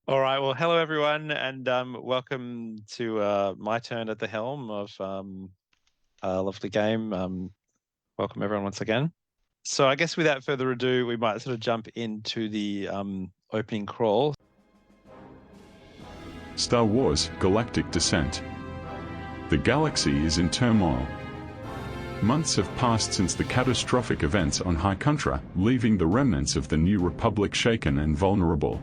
All right. Well, hello everyone, and welcome to my turn at the helm of a lovely game. Welcome everyone once again. So I guess without further ado, we might sort of jump into the opening crawl. Star Wars: Galactic Descent. The galaxy is in turmoil. Months have passed since the catastrophic events on High Contra, leaving the remnants of the New Republic shaken and vulnerable.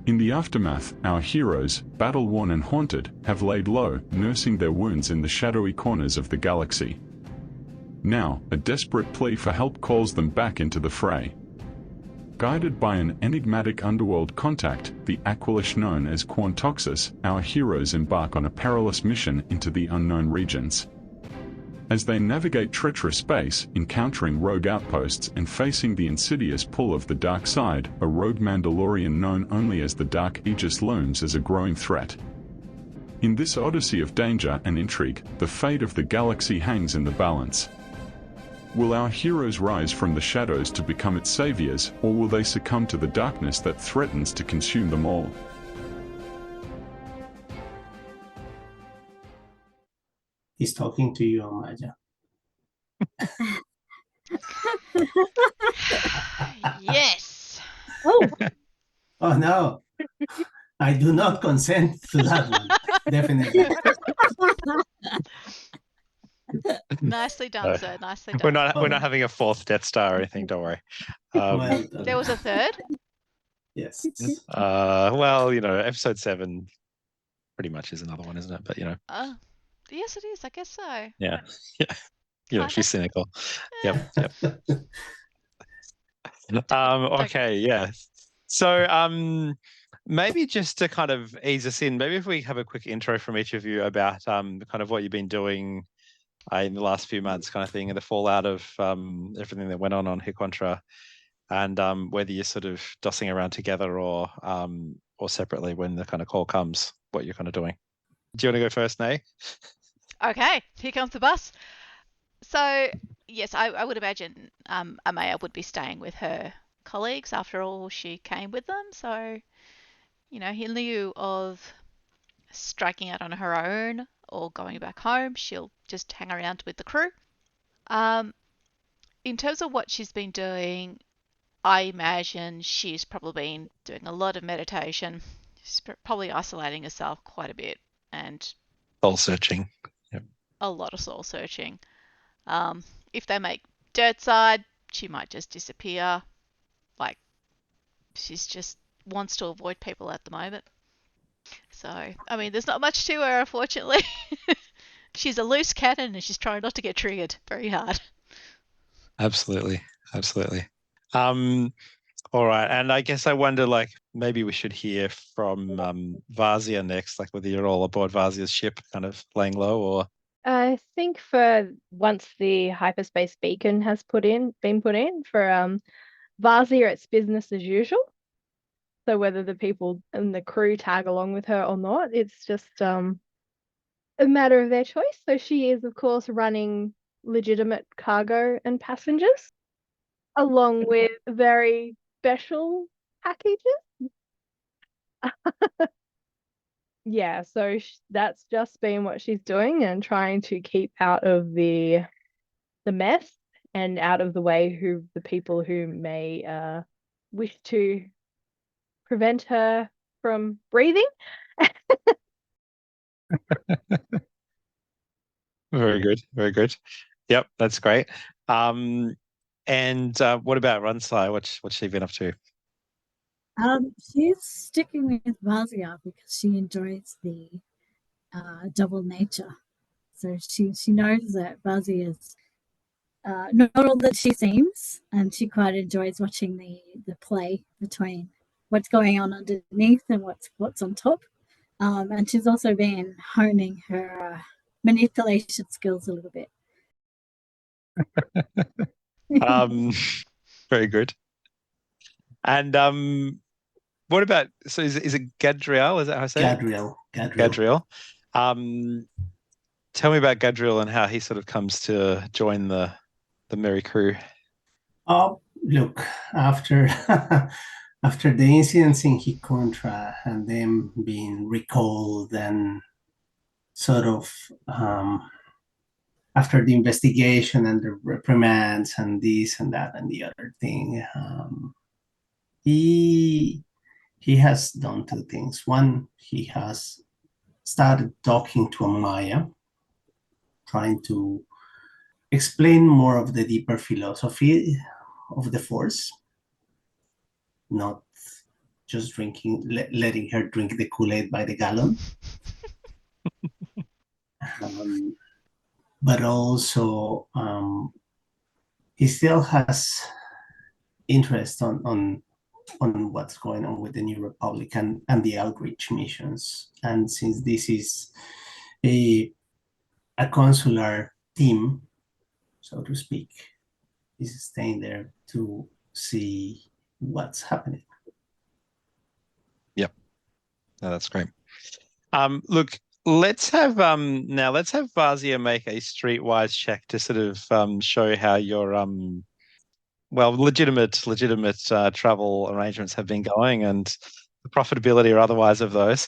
In the aftermath, our heroes, battle-worn and haunted, have laid low, nursing their wounds in the shadowy corners of the galaxy. Now, a desperate plea for help calls them back into the fray. Guided by an enigmatic underworld contact, the Aquilish known as Quantoxus, our heroes embark on a perilous mission into the unknown regions. As they navigate treacherous space, encountering rogue outposts and facing the insidious pull of the dark side, a rogue Mandalorian known only as the Dark Aegis looms as a growing threat. In this odyssey of danger and intrigue, the fate of the galaxy hangs in the balance. Will our heroes rise from the shadows to become its saviors, or will they succumb to the darkness that threatens to consume them all? He's talking to you, Amaja. Yes. Oh, Oh no, I do not consent to that one. Definitely. Nicely done, No. sir. Nicely done. We're not having a fourth Death Star or anything. Don't worry. Well done. There was a third. Yes. Well, episode 7 pretty much is another one, isn't it? But Oh, yes, it is. I guess so. yeah. She's cynical. Yep. Okay, yeah. So maybe just to kind of ease us in, maybe if we have a quick intro from each of you about kind of what you've been doing in the last few months, kind of thing, and the fallout of everything that went on High Contra, and whether you're sort of dossing around together or separately when the kind of call comes, what you're kind of doing. Do you want to go first, Nay? Okay, here comes the bus. So, yes, I would imagine Amaya would be staying with her colleagues. After all, she came with them. So, in lieu of striking out on her own or going back home, she'll just hang around with the crew. In terms of what she's been doing, I imagine she's probably been doing a lot of meditation. She's probably isolating herself quite a bit and Soul searching. Yep. a lot of soul searching. If they make dirt side, she might just disappear. Like, she's just wants to avoid people at the moment. So, I mean, there's not much to her, unfortunately. She's a loose cannon and she's trying not to get triggered very hard. Absolutely. All right, and I guess I wonder, like, maybe we should hear from Vazia next, like whether you're all aboard Vazia's ship, kind of laying low, or I think for once the hyperspace beacon has been put in for Vazia, it's business as usual. So whether the people in the crew tag along with her or not, it's just a matter of their choice. So she is, of course, running legitimate cargo and passengers, along with very special packages. Yeah, so that's just been what she's doing and trying to keep out of the mess and out of the way the people who may wish to prevent her from breathing. Very good. Yep, that's great. And what about Runsai? What's she been up to? She's sticking with Vazia because she enjoys the double nature. So she knows that Vazia is not all that she seems, and she quite enjoys watching the play between what's going on underneath and what's on top. And she's also been honing her manipulation skills a little bit. Very good. And what about, so is it Gadriel? Is that how I say it? Gadriel. Tell me about Gadriel and how he sort of comes to join the merry crew. Oh, look, after after the incidents in Hicontra and them being recalled and sort of after the investigation and the reprimands and this and that and the other thing, he has done two things. One, he has started talking to Amaya, trying to explain more of the deeper philosophy of the Force, not just letting her drink the Kool-Aid by the gallon. But also, he still has interest on what's going on with the New Republic and the outreach missions. And since this is a consular team, so to speak, he's staying there to see what's happening. Yep. No, that's great. Look, let's have Vazia make a streetwise check to sort of show how your legitimate travel arrangements have been going and the profitability or otherwise of those.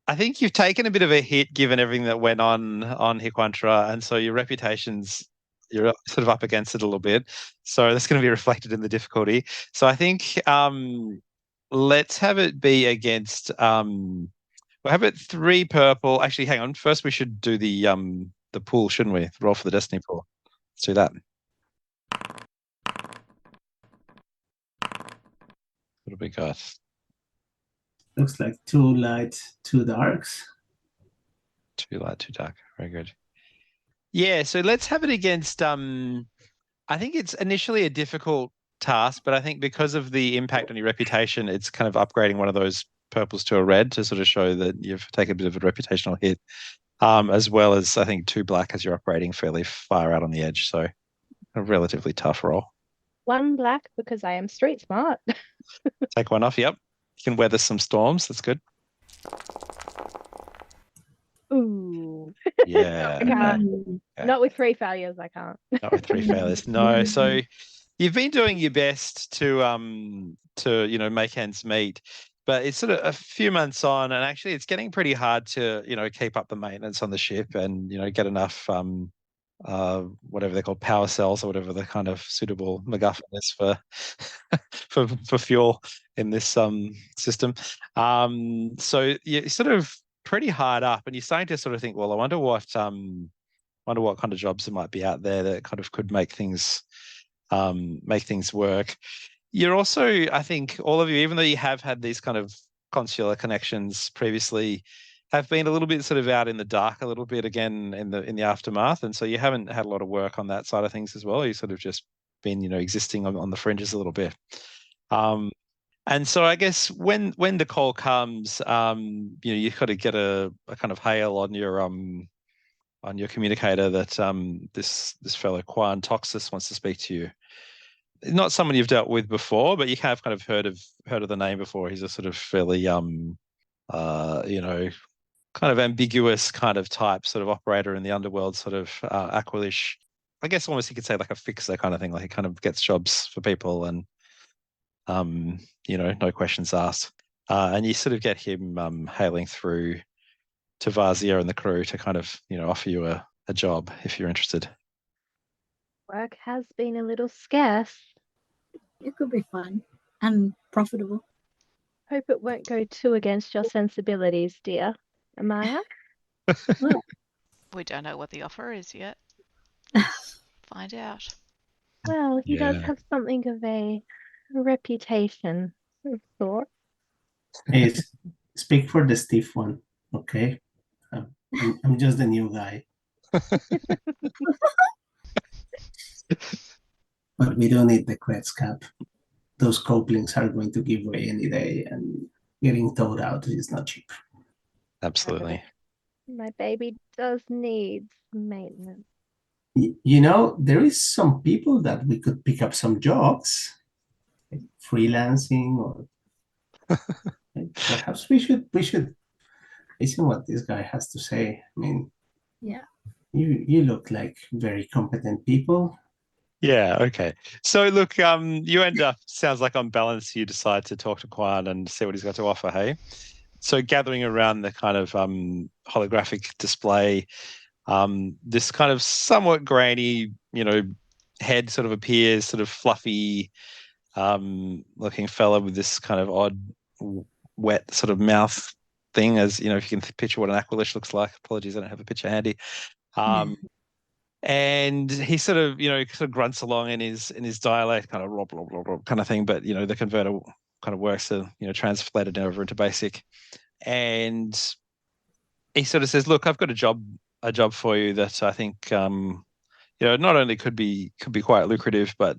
I think you've taken a bit of a hit given everything that went on Hiquantra, and so your reputation's you're sort of up against it a little bit. So that's going to be reflected in the difficulty. So I think let's have it be against we'll have it 3 purple. Actually, hang on. First we should do the pool, shouldn't we? Roll for the destiny pool. Let's do that. What have we got? Looks like 2 light, 2 darks. 2 light, 2 dark. Very good. Yeah, so let's have it against I think it's initially a difficult task, but I think because of the impact on your reputation, it's kind of upgrading one of those purples to a red to sort of show that you've taken a bit of a reputational hit, as well as I think 2 black as you're operating fairly far out on the edge. So a relatively tough roll. 1 black because I am street smart. Take 1 off. Yep. You can weather some storms. That's good. Ooh. Yeah. I can't. Okay. Not with 3 failures, I can't. Not with 3 failures. No. So you've been doing your best to make ends meet, but it's sort of a few months on, and actually it's getting pretty hard to keep up the maintenance on the ship and get enough whatever they're called, power cells or whatever the kind of suitable MacGuffin is for for fuel in this system. So you're sort of pretty hard up, and you're starting to sort of think, well, I wonder what kind of jobs there might be out there that kind of could make things work. You're also, I think, all of you, even though you have had these kind of consular connections previously, have been a little bit sort of out in the dark a little bit again in the aftermath, and so you haven't had a lot of work on that side of things as well. You sort of just been existing on the fringes a little bit. And so I guess when the call comes, you've got to get a kind of hail on your communicator that this fellow Quan Toxis wants to speak to you. Not someone you've dealt with before, but you have kind of heard of the name before. He's a sort of fairly kind of ambiguous kind of type sort of operator in the underworld, sort of Aquilish. I guess almost you could say like a fixer kind of thing. Like he kind of gets jobs for people and no questions asked. And you sort of get him hailing through to Vazia and the crew to kind of offer you a job if you're interested. Work has been a little scarce. It could be fun and profitable. Hope it won't go too against your sensibilities, dear Amaya. Well, We don't know what the offer is yet. Find out. Well, he does Yeah. have something of a reputation of sorts. Hey, speak for the stiff one, okay? I'm just the new guy. But we don't need the Kretz cap. Those coplings are going to give way any day, and getting towed out is not cheap. Absolutely. My baby does need maintenance. There is some people that we could pick up some jobs, like freelancing, or perhaps we should listen what this guy has to say. I mean, yeah. you look like very competent people. Yeah, okay. So look, you end up, sounds like on balance, you decide to talk to Quan and see what he's got to offer, hey? So gathering around the kind of holographic display, this kind of somewhat grainy, head sort of appears, sort of fluffy looking fella with this kind of odd wet sort of mouth thing, as if you can picture what an aqualish looks like. Apologies, I don't have a picture handy. And he sort of grunts along in his dialect, kind of rob, rob, rob, rob kind of thing. But the converter kind of works to translate it over into basic. And he sort of says, "Look, I've got a job for you that I think not only could be quite lucrative, but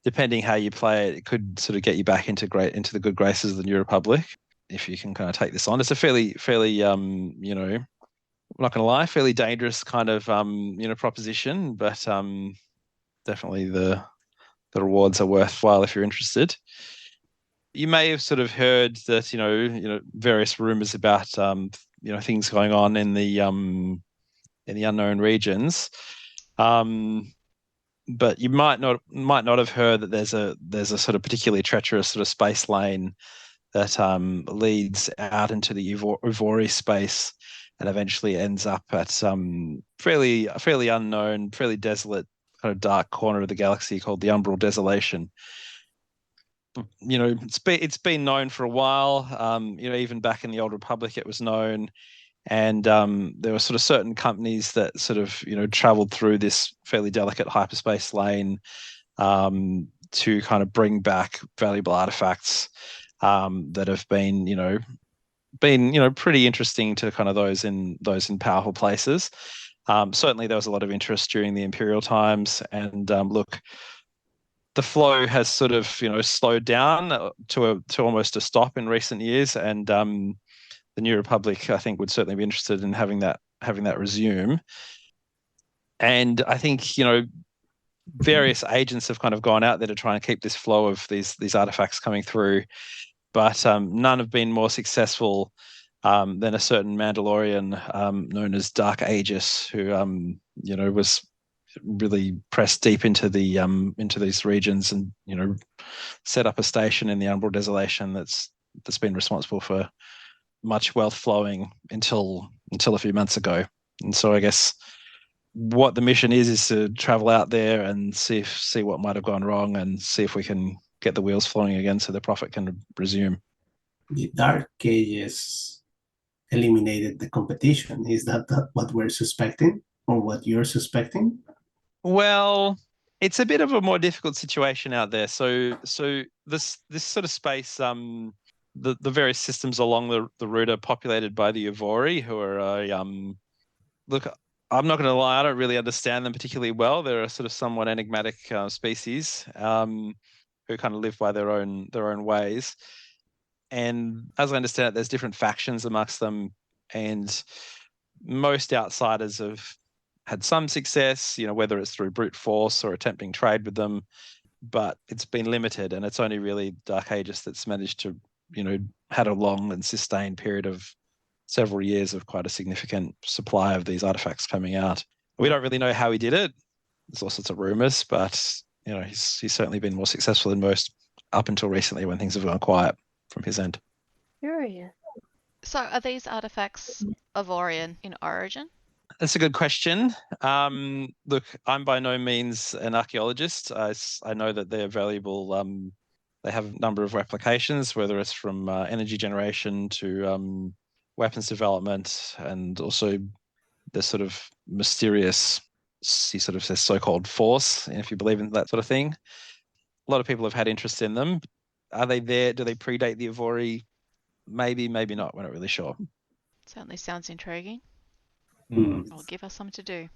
depending how you play it, it could sort of get you back into the good graces of the New Republic if you can kind of take this on. It's a fairly I'm not going to lie, fairly dangerous kind of proposition, but definitely the rewards are worthwhile if you're interested. You may have sort of heard that various rumors about things going on in the unknown regions, but you might not have heard that there's a sort of particularly treacherous sort of space lane that leads out into the Uvori space and eventually ends up at some fairly unknown, fairly desolate, kind of dark corner of the galaxy called the Umbral Desolation. It's been known for a while. Even back in the Old Republic, it was known, and there were sort of certain companies that sort of traveled through this fairly delicate hyperspace lane to kind of bring back valuable artifacts that have been pretty interesting to kind of those in powerful places. Certainly, there was a lot of interest during the Imperial times, and look, the flow has sort of slowed down to almost a stop in recent years, and the New Republic, I think, would certainly be interested in having that resume. And I think various agents have kind of gone out there to try and keep this flow of these artifacts coming through, but none have been more successful than a certain Mandalorian known as Dark Aegis, who was really pressed deep into these regions and set up a station in the Umbral Desolation that's been responsible for much wealth flowing until a few months ago. And so I guess what the mission is to travel out there and see what might have gone wrong and see if we can get the wheels flowing again so the profit can resume. The Dark Ages eliminated the competition. Is that what we're suspecting, or what you're suspecting? Well, it's a bit of a more difficult situation out there. So this sort of space, the various systems along the route are populated by the Uvori, who are look, I'm not going to lie, I don't really understand them particularly well. They're a sort of somewhat enigmatic species who kind of live by their own ways. And as I understand it, there's different factions amongst them, and most outsiders have had some success, whether it's through brute force or attempting trade with them, but it's been limited, and it's only really Dark Aegis that's managed to, had a long and sustained period of several years of quite a significant supply of these artifacts coming out. We don't really know how he did it. There's all sorts of rumors, but he's certainly been more successful than most up until recently when things have gone quiet from his end. Curious. So are these artifacts Ivorian in origin? That's a good question. Look, I'm by no means an archaeologist. I know that they're valuable. They have a number of replications, whether it's from energy generation to weapons development, and also the sort of mysterious, he sort of says, so-called force, if you believe in that sort of thing. A lot of people have had interest in them. Are they there? Do they predate the Ivori? Maybe, maybe not. We're not really sure. Certainly sounds intriguing. Or give us something to do.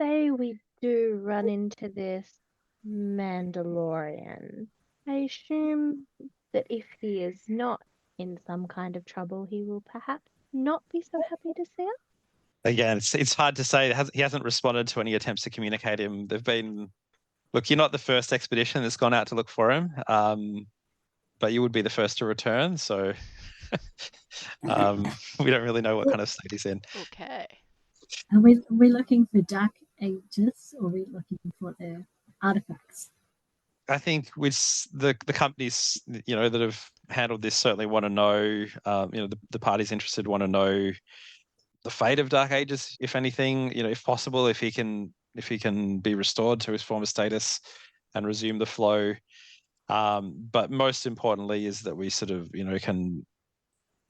Say we do run into this Mandalorian. I assume that if he is not in some kind of trouble, he will perhaps not be so happy to see us. Again, it's hard to say. He hasn't responded to any attempts to communicate him. Look, you're not the first expedition that's gone out to look for him, but you would be the first to return. So we don't really know what kind of state he's in. Okay. Are we looking for Dark ages, or are we looking for their artifacts? I think with the companies, that have handled this certainly want to know, the parties interested want to know the fate of Dark Ages, if anything, if possible, if he can be restored to his former status and resume the flow. But most importantly is that we sort of, can,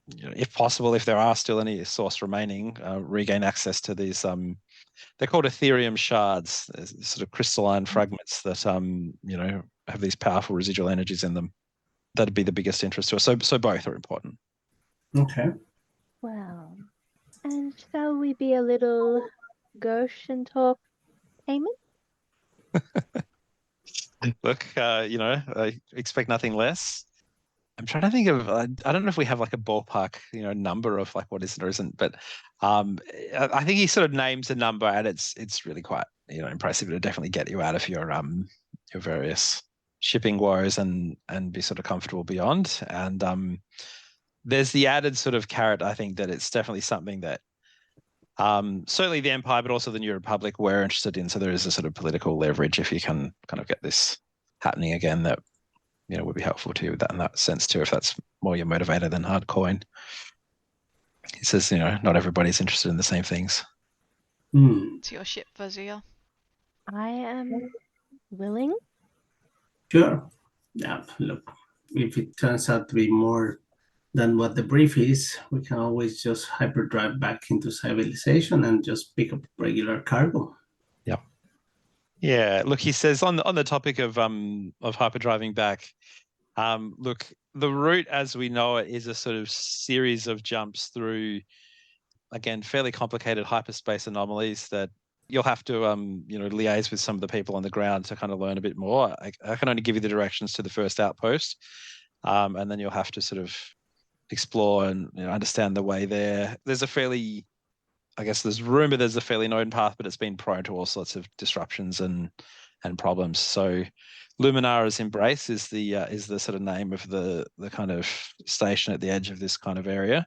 if possible, if there are still any source remaining, regain access to these, they're called Ethereum shards, sort of crystalline fragments that, have these powerful residual energies in them. That'd be the biggest interest to us. So both are important. Okay. Well, and shall we be a little gauche and talk payment? Look, I expect nothing less. I'm trying to think of, I don't know if we have like a ballpark, number of like what is or isn't, but I think he sort of names a number and it's really quite, impressive to definitely get you out of your various shipping woes and be sort of comfortable beyond. And there's the added sort of carrot, I think, that it's definitely something that certainly the Empire, but also the New Republic we're interested in. So there is a sort of political leverage if you can kind of get this happening again that, would be helpful to you with that in that sense too, if that's more your motivator than hard coin. He says, not everybody's interested in the same things. It's your ship, Vizier. I am willing. Sure. Yeah, look, if it turns out to be more than what the brief is, we can always just hyperdrive back into civilization and just pick up regular cargo. Yeah. Yeah. Look, he says on the topic of hyperdriving back, look, the route as we know it is a sort of series of jumps through, again, fairly complicated hyperspace anomalies that you'll have to liaise with some of the people on the ground to kind of learn a bit more. I can only give you the directions to the first outpost, and then you'll have to sort of explore and understand the way there. There's a fairly, I guess there's rumor there's a fairly known path, but it's been prone to all sorts of disruptions and problems. So Luminara's Embrace is the sort of name of the kind of station at the edge of this kind of area.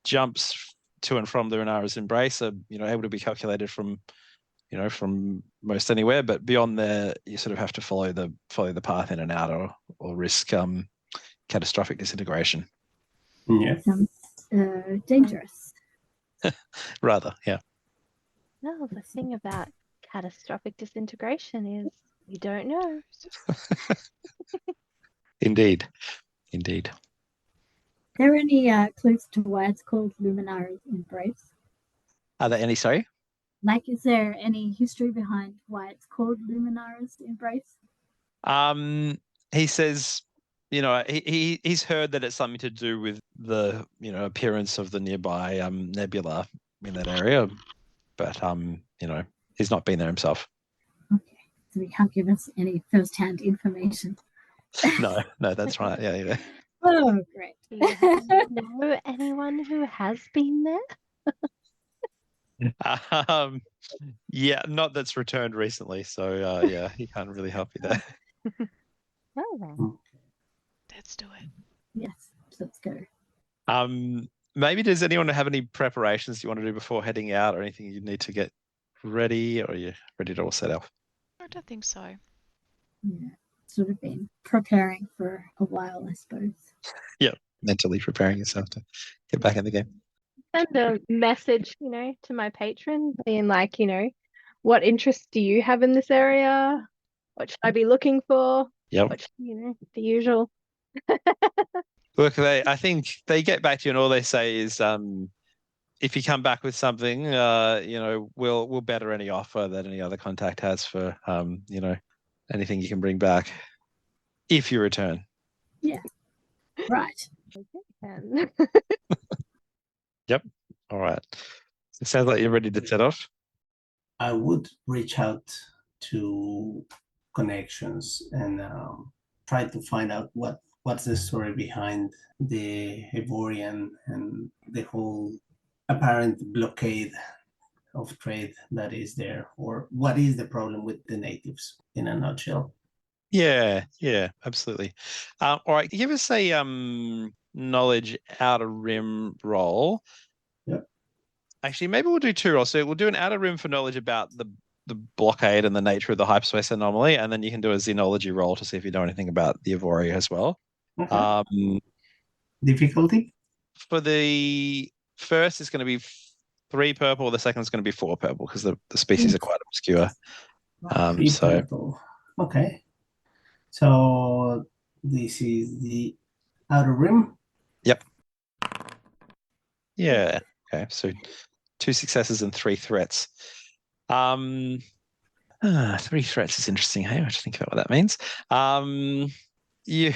Jumps to and from Luminara's Embrace are able to be calculated from most anywhere, but beyond there you sort of have to follow the path in and out or risk catastrophic disintegration. Yeah. Dangerous. Rather, yeah. No, the thing about catastrophic disintegration is you don't know. Indeed. Are there any clues to why it's called Luminara's Embrace? Are there any, sorry? Like, is there any history behind why it's called Luminara's Embrace? He says, he's heard that it's something to do with the, appearance of the nearby nebula in that area, but he's not been there himself. Okay, so he can't give us any first-hand information. No, that's right. Yeah. Oh, great. Do you know anyone who has been there? Yeah, not that's returned recently. So yeah, he can't really help you there. Well then. Let's do it. Yes, let's go. Maybe does anyone have any preparations you want to do before heading out, or anything you need to get ready, or are you ready to all set off? I don't think so. Yeah, sort of been preparing for a while, I suppose. Yeah, mentally preparing yourself to get back in the game. Send a message, to my patron, being like, what interests do you have in this area? What should I be looking for? Yep. The usual. Look, I think they get back to you and all they say is, if you come back with something, we'll better any offer that any other contact has for, anything you can bring back if you return. Yeah. Right. Okay. Yep. All right. It sounds like you're ready to set off. I would reach out to connections and try to find out what's the story behind the Evorian and the whole apparent blockade of trade that is there, or what is the problem with the natives in a nutshell. Yeah, absolutely. All right, give us a knowledge outer rim roll. Yep. actually, maybe we'll do 2 rolls. So we'll do an outer rim for knowledge about the blockade and the nature of the hyperspace anomaly, and then you can do a xenology roll to see if you know anything about the Avoria as well. Okay. Difficulty? For the first, it's going to be 3 purple. The second is going to be 4 purple because the species are quite obscure. 3 So purple. Okay. So this is the outer rim. Yep. Yeah. Okay. So 2 successes and 3 threats. 3 threats is interesting. Hey, I have to think about what that means. You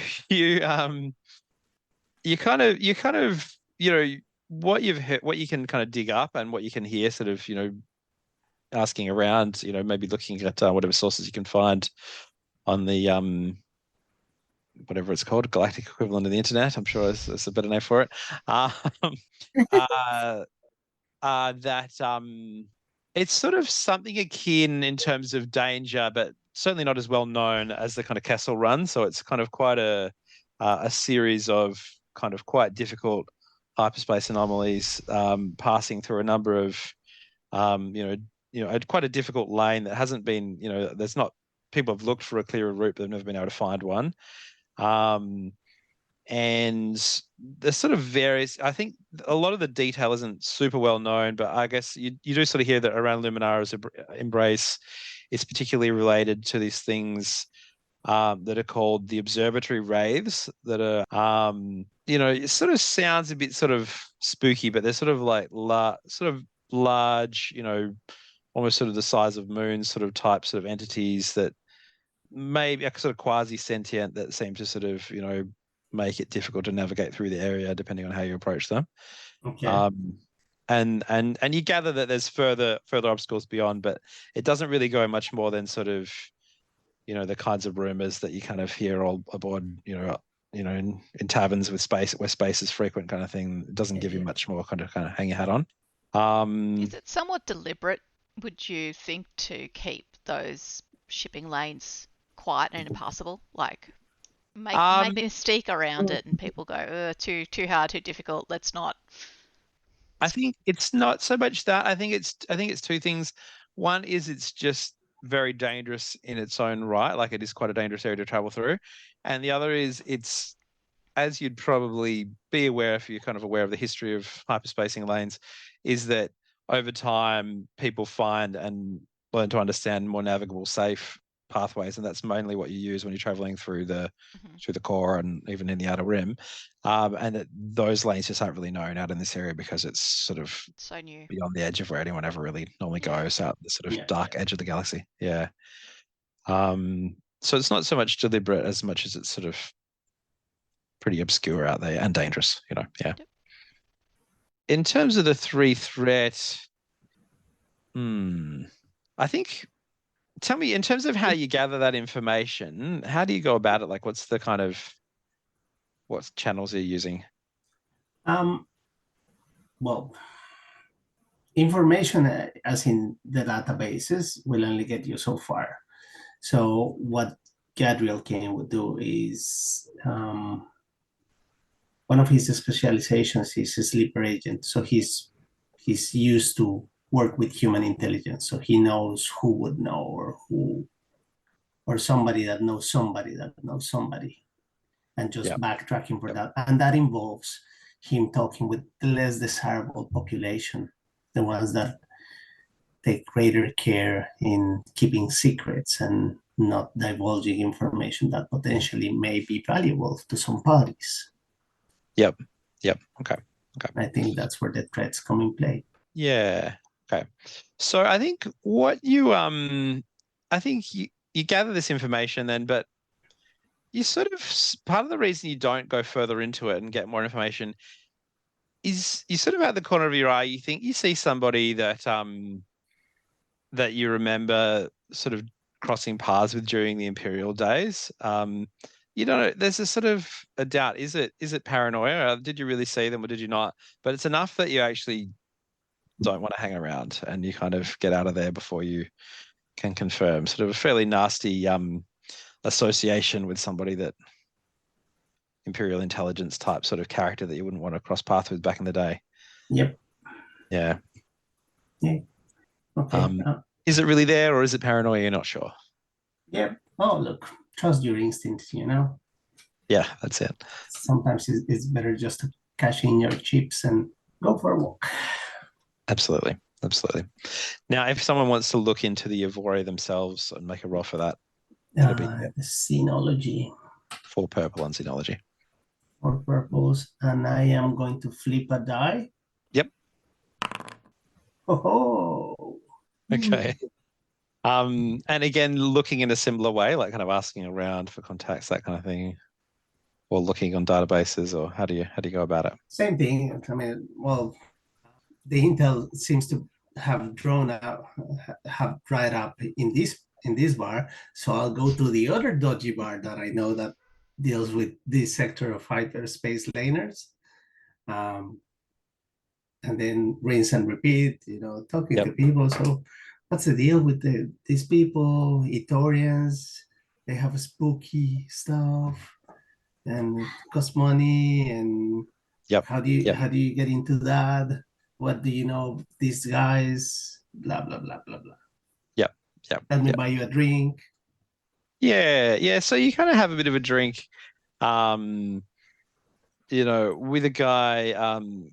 kind of what you've heard, what you can kind of dig up and what you can hear, sort of asking around, maybe looking at whatever sources you can find on the whatever it's called, galactic equivalent of the internet. I'm sure it's a better name for it. That it's sort of something akin in terms of danger, but certainly not as well known as the kind of Kessel Run. So it's kind of quite a series of kind of quite difficult hyperspace anomalies, passing through a number of quite a difficult lane that hasn't been, there's not, people have looked for a clearer route, but they've never been able to find one. And there's sort of various, I think a lot of the detail isn't super well known, but I guess you do sort of hear that around Luminara's embrace, it's particularly related to these things that are called the observatory wraiths that are, it sort of sounds a bit sort of spooky, but they're sort of like large, almost sort of the size of moons, sort of type sort of entities that maybe sort of quasi-sentient that seem to sort of, make it difficult to navigate through the area depending on how you approach them. Okay. And you gather that there's further obstacles beyond, but it doesn't really go much more than sort of, the kinds of rumors that you kind of hear all aboard, in taverns with where space is frequent kind of thing. It doesn't give you much more kind of hang your hat on. Is it somewhat deliberate, would you think, to keep those shipping lanes quiet and impassable? Like make mystique around it and people go, too hard, too difficult, let's not. I think it's not so much that. I think it's 2 things. One is it's just very dangerous in its own right. Like it is quite a dangerous area to travel through. And the other is it's, as you'd probably be aware if you're kind of aware of the history of hyperspacing lanes, is that over time people find and learn to understand more navigable, safe pathways, and that's mainly what you use when you're traveling through the core and even in the outer rim. And those lanes just aren't really known out in this area because it's sort of so new, beyond the edge of where anyone ever really normally goes, out the sort of dark edge of the galaxy. Yeah. So it's not so much deliberate as much as it's sort of pretty obscure out there and dangerous, Yeah. Yep. In terms of the 3 threat, I think, tell me, in terms of how you gather that information, how do you go about it? Like, what's the kind of, what channels are you using? Well, information as in the databases will only get you so far. So what Gadriel King would do is one of his specializations is a sleeper agent. So he's used to work with human intelligence. So he knows who would know or somebody that knows somebody that knows somebody, and just backtracking for that. And that involves him talking with the less desirable population, the ones that take greater care in keeping secrets and not divulging information that potentially may be valuable to some parties. Yep. Okay. I think that's where the threats come in play. Yeah. Okay. So I think what you I think you gather this information then, but you sort of, part of the reason you don't go further into it and get more information is you sort of at the corner of your eye, you think you see somebody that that you remember sort of crossing paths with during the Imperial days. You don't know, there's a sort of a doubt. Is it paranoia? Did you really see them or did you not? But it's enough that you actually don't want to hang around and you kind of get out of there before you can confirm. Sort of a fairly nasty association with somebody that Imperial intelligence type sort of character that you wouldn't want to cross paths with back in the day. Yep. Yeah. Yeah. Okay. Is it really there, or is it paranoia? You're not sure. Yeah. Oh, look, trust your instincts, you know. Yeah, that's it. Sometimes it's better just to cash in your chips and go for a walk. Absolutely. Absolutely. Now, if someone wants to look into the Evori themselves and make a roll for that, it'll be Xenology. 4 purple on Xenology. 4 purples, and I am going to flip a die. Yep. Oh. Okay. And again, looking in a similar way, like kind of asking around for contacts, that kind of thing, or looking on databases, or how do you go about it? Same thing. I mean, well, the intel seems to have dried up in this bar, so I'll go to the other dodgy bar that I know that deals with this sector of hyperspace laners, and then rinse and repeat. Talking to people. So, what's the deal with these people? Etorians, they have spooky stuff, and it costs money. And how do you get into that? What do you know of these guys? Blah blah blah blah blah. Yep. Let me buy you a drink. Yeah. So you kind of have a bit of a drink, with a guy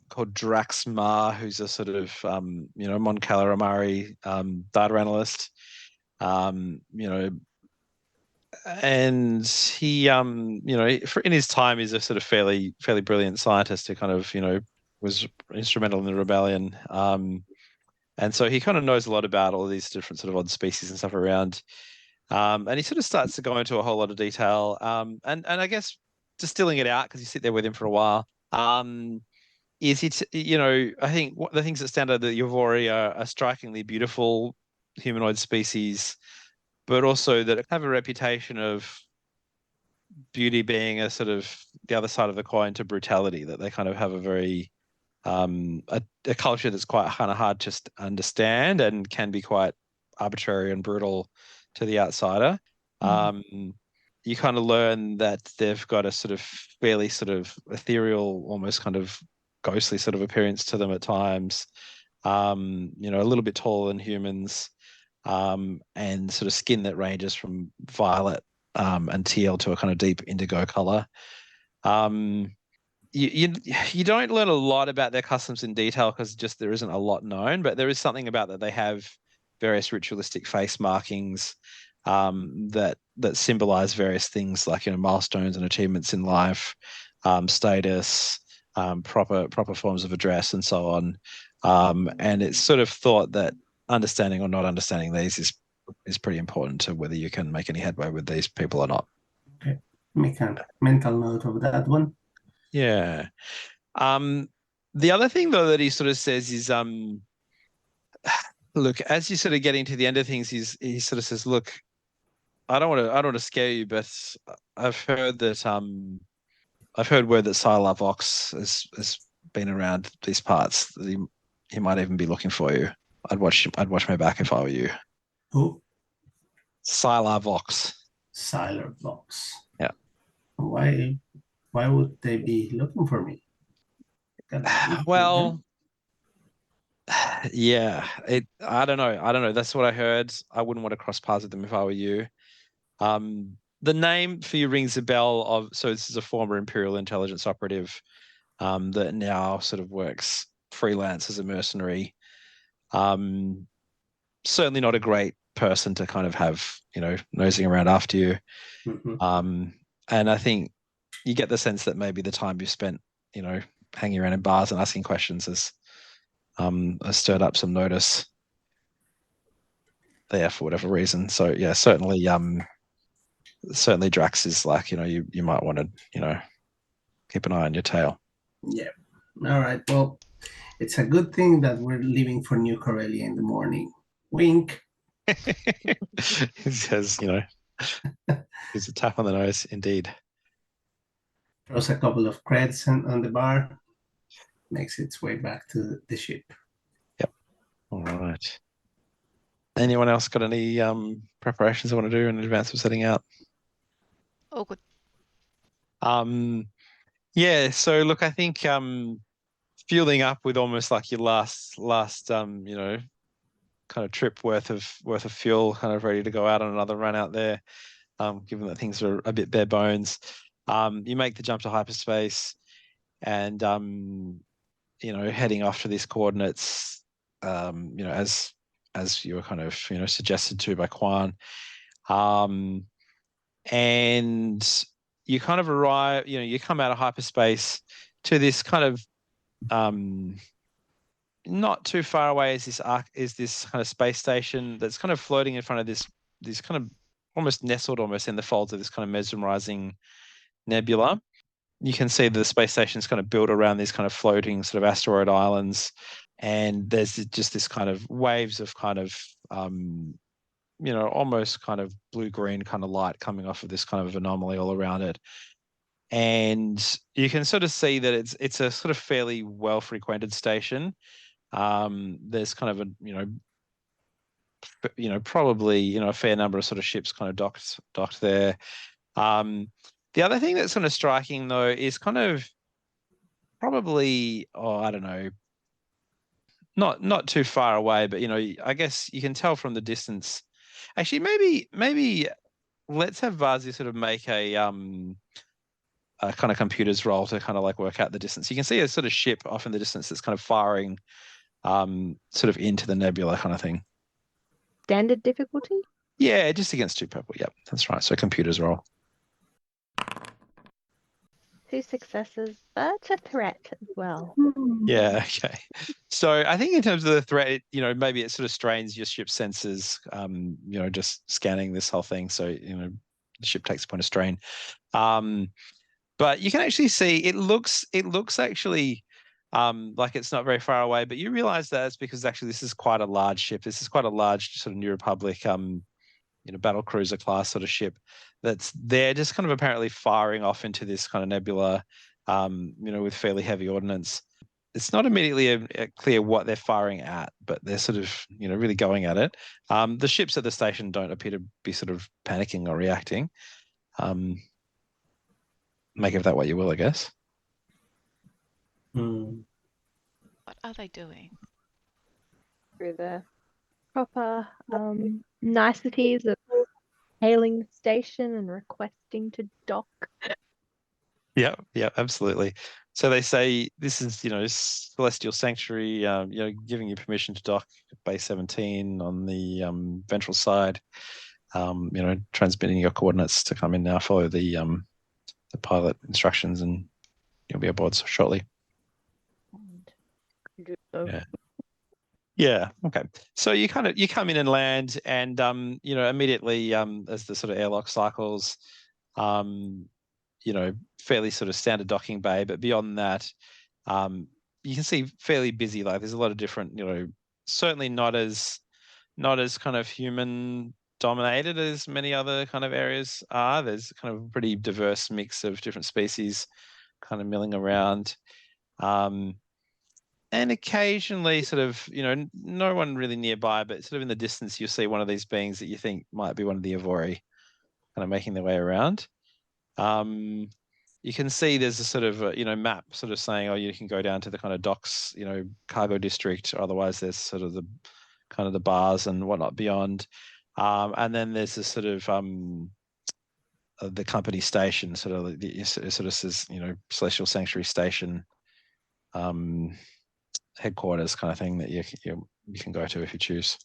called Draxmar, who's a sort of Mon Calamari data analyst. And he in his time he's a sort of fairly brilliant scientist who kind of was instrumental in the rebellion, and so he kind of knows a lot about all these different sort of odd species and stuff around, and he sort of starts to go into a whole lot of detail, and I guess distilling it out, because you sit there with him for a while, is it I think the things that stand out, that Yavori are a strikingly beautiful humanoid species, but also that have a reputation of beauty being a sort of the other side of the coin to brutality, that they kind of have a very a culture that's quite kind of hard to understand and can be quite arbitrary and brutal to the outsider. You kind of learn that they've got a sort of fairly sort of ethereal, almost kind of ghostly sort of appearance to them at times. A little bit taller than humans, and sort of skin that ranges from violet and teal to a kind of deep indigo color. You don't learn a lot about their customs in detail, because just there isn't a lot known, but there is something about that they have various ritualistic face markings that symbolize various things, like milestones and achievements in life, status, proper forms of address, and so on. And it's sort of thought that understanding or not understanding these is pretty important to whether you can make any headway with these people or not. Okay, make a mental note of that one. Yeah. The other thing though that he sort of says is, look, as you sort of getting to the end of things, he sort of says, look, I don't want to scare you, but I've heard that I've heard word that Sylar Vox has been around these parts. That he might even be looking for you. I'd watch my back if I were you. Who? Sylar Vox. Sylar Vox. Yeah. Why would they be looking for me? Well, yeah. I don't know. That's what I heard. I wouldn't want to cross paths with them if I were you. The name for you rings a bell so this is a former Imperial intelligence operative that now sort of works freelance as a mercenary. Certainly not a great person to kind of have, nosing around after you. And I think you get the sense that maybe the time you've spent, hanging around in bars and asking questions has stirred up some notice there for whatever reason. So yeah, certainly Drax is like, you might want to, keep an eye on your tail. Yeah. All right. Well, it's a good thing that we're leaving for New Corellia in the morning. Wink. He says, it's a tap on the nose, indeed. Throws a couple of creds on the bar, makes its way back to the ship. Yep. All right. Anyone else got any preparations they want to do in advance of setting out? Oh, good. Yeah. So look, I think fueling up with almost like your last kind of trip worth of fuel, kind of ready to go out on another run out there. Given that things are a bit bare bones, you make the jump to hyperspace, and heading off to these coordinates, as you were kind of suggested to by Quan, and you kind of arrive. You come out of hyperspace to this kind of not too far away is this kind of space station that's kind of floating in front of this kind of almost nestled in the folds of this kind of mesmerizing nebula. You can see the space station is kind of built around these kind of floating sort of asteroid islands, and there's just this kind of waves of kind of almost kind of blue-green kind of light coming off of this kind of anomaly all around it. And you can sort of see that it's a sort of fairly well-frequented station. There's kind of probably a fair number of sort of ships kind of docked there. The other thing that's kind of striking though is kind of probably, I don't know, not too far away, but I guess you can tell from the distance. Actually, maybe let's have Vazi sort of make a kind of computer's roll to kind of like work out the distance. You can see a sort of ship off in the distance that's kind of firing sort of into the nebula kind of thing. Standard difficulty? Yeah, just against 2 purple. Yep, that's right. So computer's roll. 2 successes, but a threat as well. Yeah, okay. So I think in terms of the threat, maybe it sort of strains your ship's sensors, just scanning this whole thing. So, the ship takes a point of strain. But you can actually see it looks actually like it's not very far away, but you realize that it's because actually this is quite a large ship. This is quite a large sort of New Republic battle cruiser class sort of ship that's there just kind of apparently firing off into this kind of nebula, with fairly heavy ordnance. It's not immediately clear what they're firing at, but they're sort of, really going at it. The ships at the station don't appear to be sort of panicking or reacting. Make of that what you will, I guess. What are they doing? Through the proper niceties of hailing the station and requesting to dock. Yeah, absolutely. So they say this is, Celestial Sanctuary, giving you permission to dock Base 17 on the ventral side. Transmitting your coordinates to come in now. Follow the pilot instructions, and you'll be aboard shortly. Yeah. Yeah. Okay. So you come in and land, and immediately as the sort of airlock cycles, fairly sort of standard docking bay, but beyond that, you can see fairly busy. Like there's a lot of different, certainly not as kind of human dominated as many other kind of areas are. There's kind of a pretty diverse mix of different species kind of milling around. And occasionally sort of, no one really nearby, but sort of in the distance, you'll see one of these beings that you think might be one of the Evori kind of making their way around. You can see there's a sort of, map sort of saying, oh, you can go down to the kind of docks, cargo district, or otherwise there's sort of the kind of the bars and whatnot beyond. And then there's this sort of the company station, sort of says, Celestial Sanctuary Station, headquarters kind of thing that you can go to if you choose.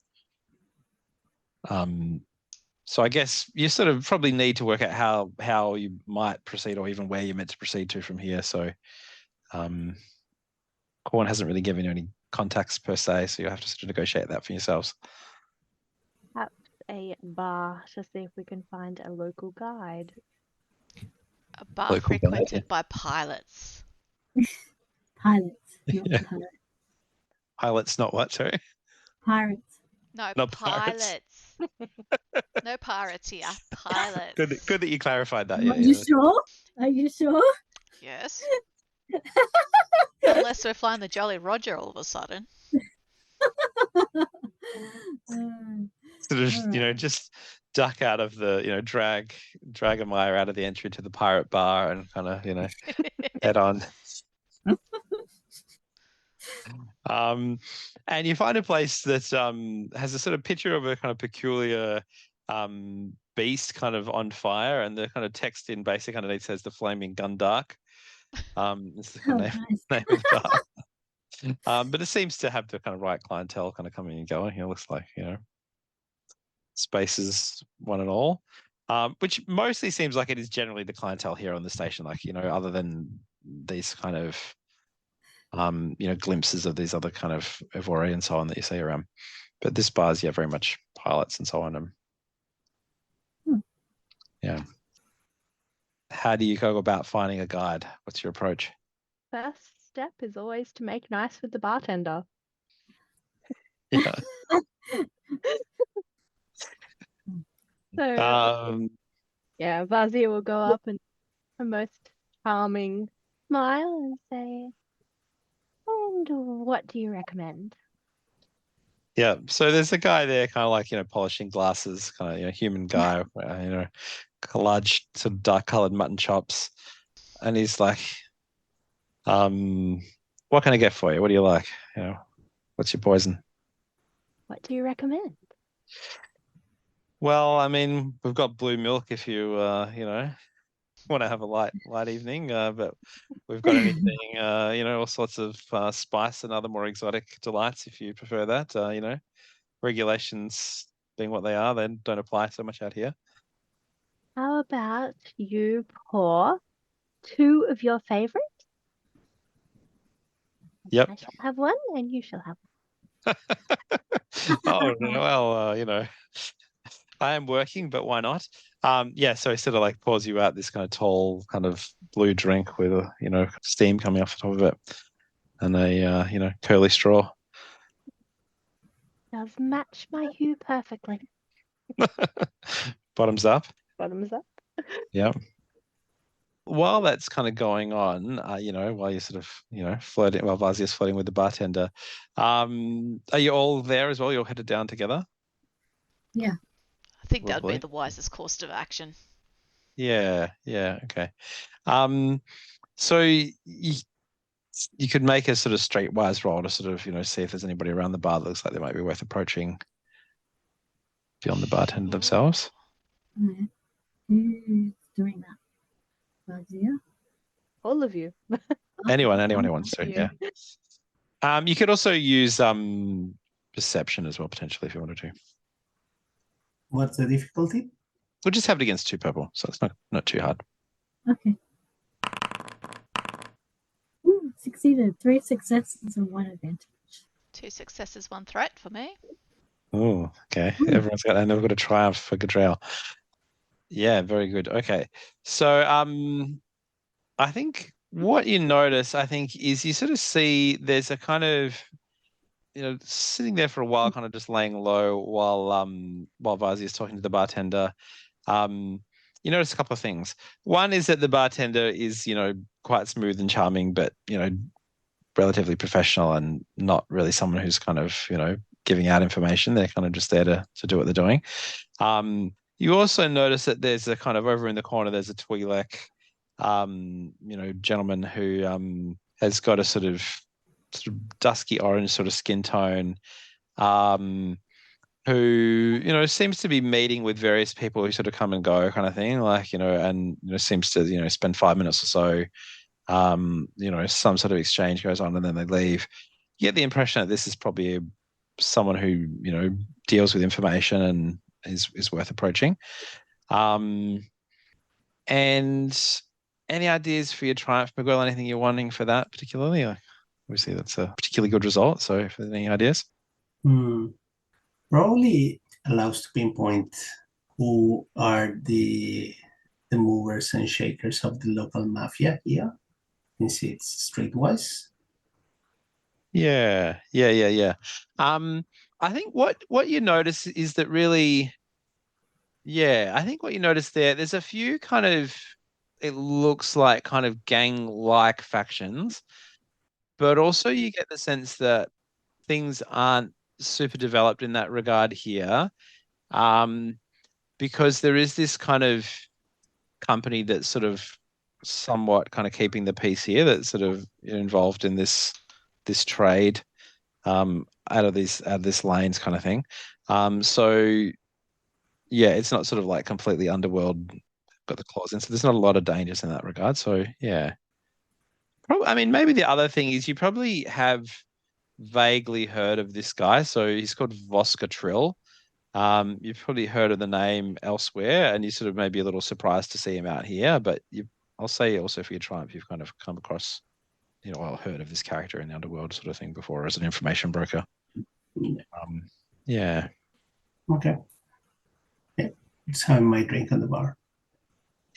So I guess you sort of probably need to work out how you might proceed, or even where you're meant to proceed to from here. So Corn hasn't really given you any contacts per se, so you'll have to sort of negotiate that for yourselves. Perhaps a bar to see if we can find a local guide. A bar frequented by pilots. Pilots, not Yeah. pirates. Pilots, not what, sorry? Pirates. No, Not pilots. No pirates here. Pilots. Good that you clarified that. Are you sure? Are you sure? Yes. Unless we're flying the Jolly Roger all of a sudden. Sort of, just duck out of the, drag a Maya out of the entry to the pirate bar and kind of, head on. And you find a place that has a sort of picture of a kind of peculiar beast kind of on fire, and the kind of text in basic underneath says the flaming gun dark. It's the Oh, name, nice. name of the dark. But it seems to have the kind of right clientele kind of coming and going. It looks like, spaces one and all, which mostly seems like it is generally the clientele here on the station, like, other than these kind of glimpses of these other kind of Evori and so on that you see around. But this bar's, very much pilots and so on. Yeah. How do you go about finding a guide? What's your approach? First step is always to make nice with the bartender. Yeah. So yeah, Vazia will go up and a most charming smile and say, "And what do you recommend?" Yeah. So there's a guy there, kind of like, polishing glasses, kind of, human guy, large sort of dark colored mutton chops. And he's like, what can I get for you? What do you like? What's your poison? What do you recommend? Well, I mean, we've got blue milk if you, want to have a light evening, but we've got anything, all sorts of spice and other more exotic delights if you prefer that. Regulations being what they are, they don't apply so much out here. How about you pour 2 of your favorites? Yep. I shall have one, and you shall have Oh, well, I am working, but why not? So he sort of like pours you out this kind of tall, kind of blue drink with steam coming off the top of it, and a curly straw. one. Does match my hue perfectly. Bottoms up. Bottoms up. Yeah. While that's kind of going on, while you're sort of, flirting, while Vazia's flirting with the bartender, are you all there as well? You're headed down together? Yeah. I think that would be Lovely. the wisest course of action. Yeah. Okay. So you could make a sort of streetwise roll to sort of, see if there's anybody around the bar that looks like they might be worth approaching beyond the bartender themselves. Alright. Who's doing that? Vazia? All of you. Anyone who wants to, Yeah. yeah. You could also use perception as well, potentially, if you wanted to. What's the difficulty? We'll just have it against 2 purple, so it's not too hard. Okay. Ooh, succeeded. 3 successes and 1 advantage. 2 successes, 1 threat for me. Oh, okay. Everyone's got, and they've got a triumph for Gadriel. Yeah, very good. Okay. So I think what you notice, is you sort of see there's a kind of, sitting there for a while, kind of just laying low while Vazi is talking to the bartender. You notice a couple of things. One is that the bartender is, quite smooth and charming, but, relatively professional and not really someone who's kind of, giving out information. They're kind of just there to do what they're doing. You also notice that there's a kind of over in the corner, there's a Twi'lek, gentleman who has got a sort of dusky orange sort of skin tone, who, seems to be meeting with various people who sort of come and go kind of thing, like, and, seems to, spend 5 minutes or so, some sort of exchange goes on and then they leave. You get the impression that this is probably someone who, deals with information and is worth approaching. And any ideas for your triumph, Miguel? Anything you're wanting for that particularly? Obviously, that's a particularly good result. So, if there's any ideas, Probably allows to pinpoint who are the movers and shakers of the local mafia here, since it's streetwise. Yeah. I think what you notice is that really, I think what you notice there's a few kind of, it looks like kind of gang-like factions, but also you get the sense that things aren't super developed in that regard here, because there is this kind of company that's sort of somewhat kind of keeping the peace here, that's sort of involved in this trade, out of this lanes kind of thing. So yeah, it's not sort of like completely underworld got the claws in, so there's not a lot of dangers in that regard. So yeah. Probably, I mean, maybe the other thing is you probably have vaguely heard of this guy. So he's called Voska Trill. You've probably heard of the name elsewhere, and you sort of may be a little surprised to see him out here. But I'll say also for your triumph, you've kind of come across, or heard of this character in the underworld sort of thing before as an information broker. Yeah. Okay. Yeah. Just having my drink on the bar.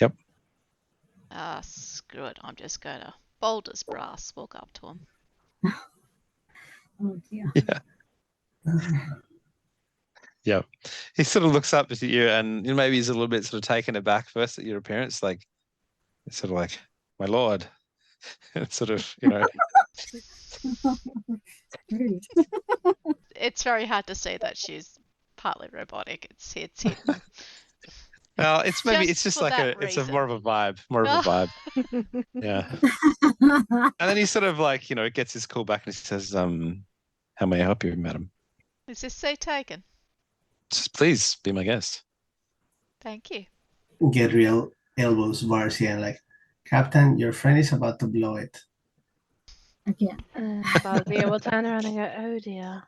Yep. Screw it. I'm just going to bold as brass walk up to him. Oh dear. Yeah. Yeah. He sort of looks up at you, and maybe he's a little bit sort of taken aback first at your appearance, like it's sort of like, my lord. It's sort of, Rude. It's very hard to see that she's partly robotic. It's hidden. well, it's maybe Just it's just for like that it's a reason. more of a vibe, Yeah. And then he sort of like, gets his call back and he says, how may I help you, madam? Is this seat taken? Just please be my guest. Thank you. Gadriel elbows Varsia and like, Captain, your friend is about to blow it. Again. Vazia will turn around and go, oh dear.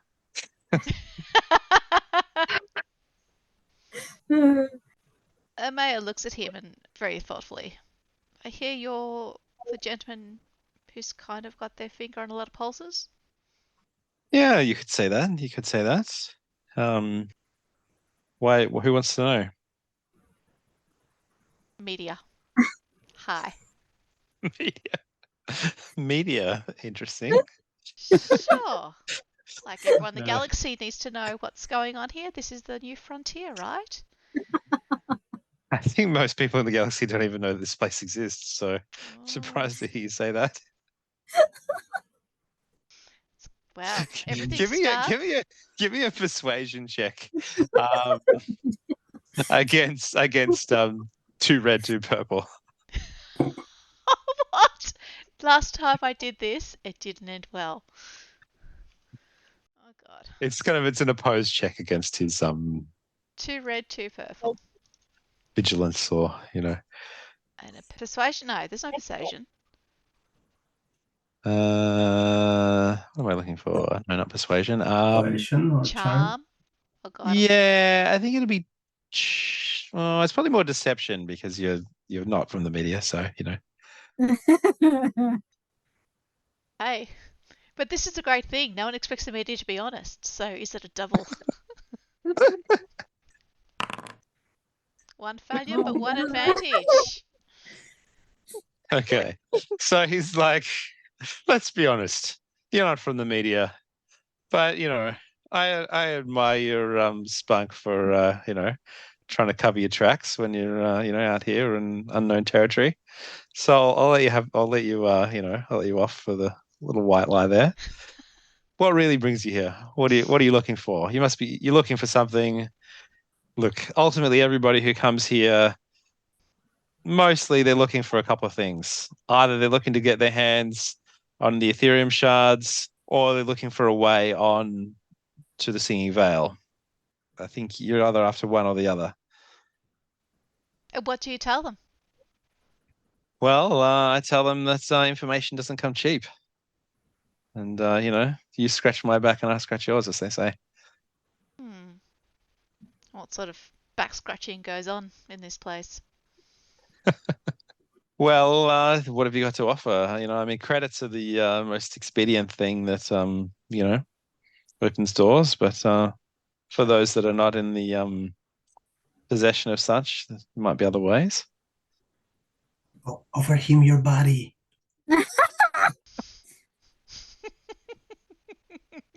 Amaya looks at him and very thoughtfully. I hear you're the gentleman who's kind of got their finger on a lot of pulses. Yeah, you could say that. Why? Who wants to know? Media. Hi. Media. Interesting. Sure. Like everyone in the Yeah. galaxy needs to know what's going on here. This is the new frontier, right? I think most people in the galaxy don't even know this place exists, so I'm surprised to hear you say that. Wow. Everything Give me a persuasion check. Against 2 red, 2 purple. What? Last time I did this, it didn't end well. Oh god. It's an opposed check against his 2 red, 2 purple. vigilance, or And a persuasion? No, there's no persuasion. what am I looking for? No, not persuasion. Coercion or charm? Oh god. Yeah, I think it'll be. It's probably more deception because you're not from the media, so Hey. But this is a great thing. No one expects the media to be honest. So is it a double? One failure, but one advantage. Okay. So he's like, let's be honest, you're not from the media, but I admire your spunk for trying to cover your tracks when you're out here in unknown territory. So I'll let you off for the little white lie there. What really brings you here? What are you looking for? You're looking for something. Look, ultimately everybody who comes here, mostly they're looking for a couple of things. Either they're looking to get their hands on the Ethereum shards, or they're looking for a way on to the Singing Vale. I think you're either after one or the other. And what do you tell them? Well, I tell them that information doesn't come cheap. And, you scratch my back and I scratch yours, as they say. What sort of back scratching goes on in this place? Well, what have you got to offer? Credits are the most expedient thing that, opens doors. But for those that are not in the possession of such, there might be other ways. Offer him your body.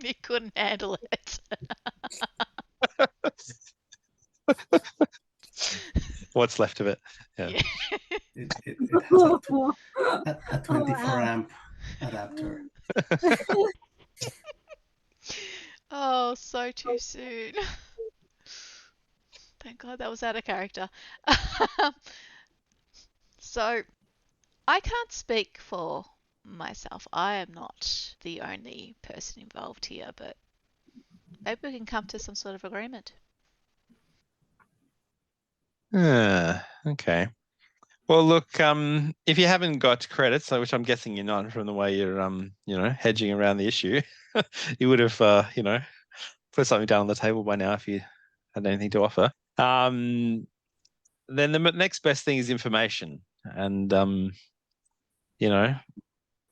He couldn't handle it. What's left of it? Yeah. It has a 24 amp adapter. Oh, so too soon. Thank God that was out of character. So, I can't speak for myself. I am not the only person involved here, but maybe we can come to some sort of agreement. Okay. Well, look, if you haven't got credits, which I'm guessing you're not from the way you're, hedging around the issue, you would have, put something down on the table by now if you had anything to offer. Then the next best thing is information. And,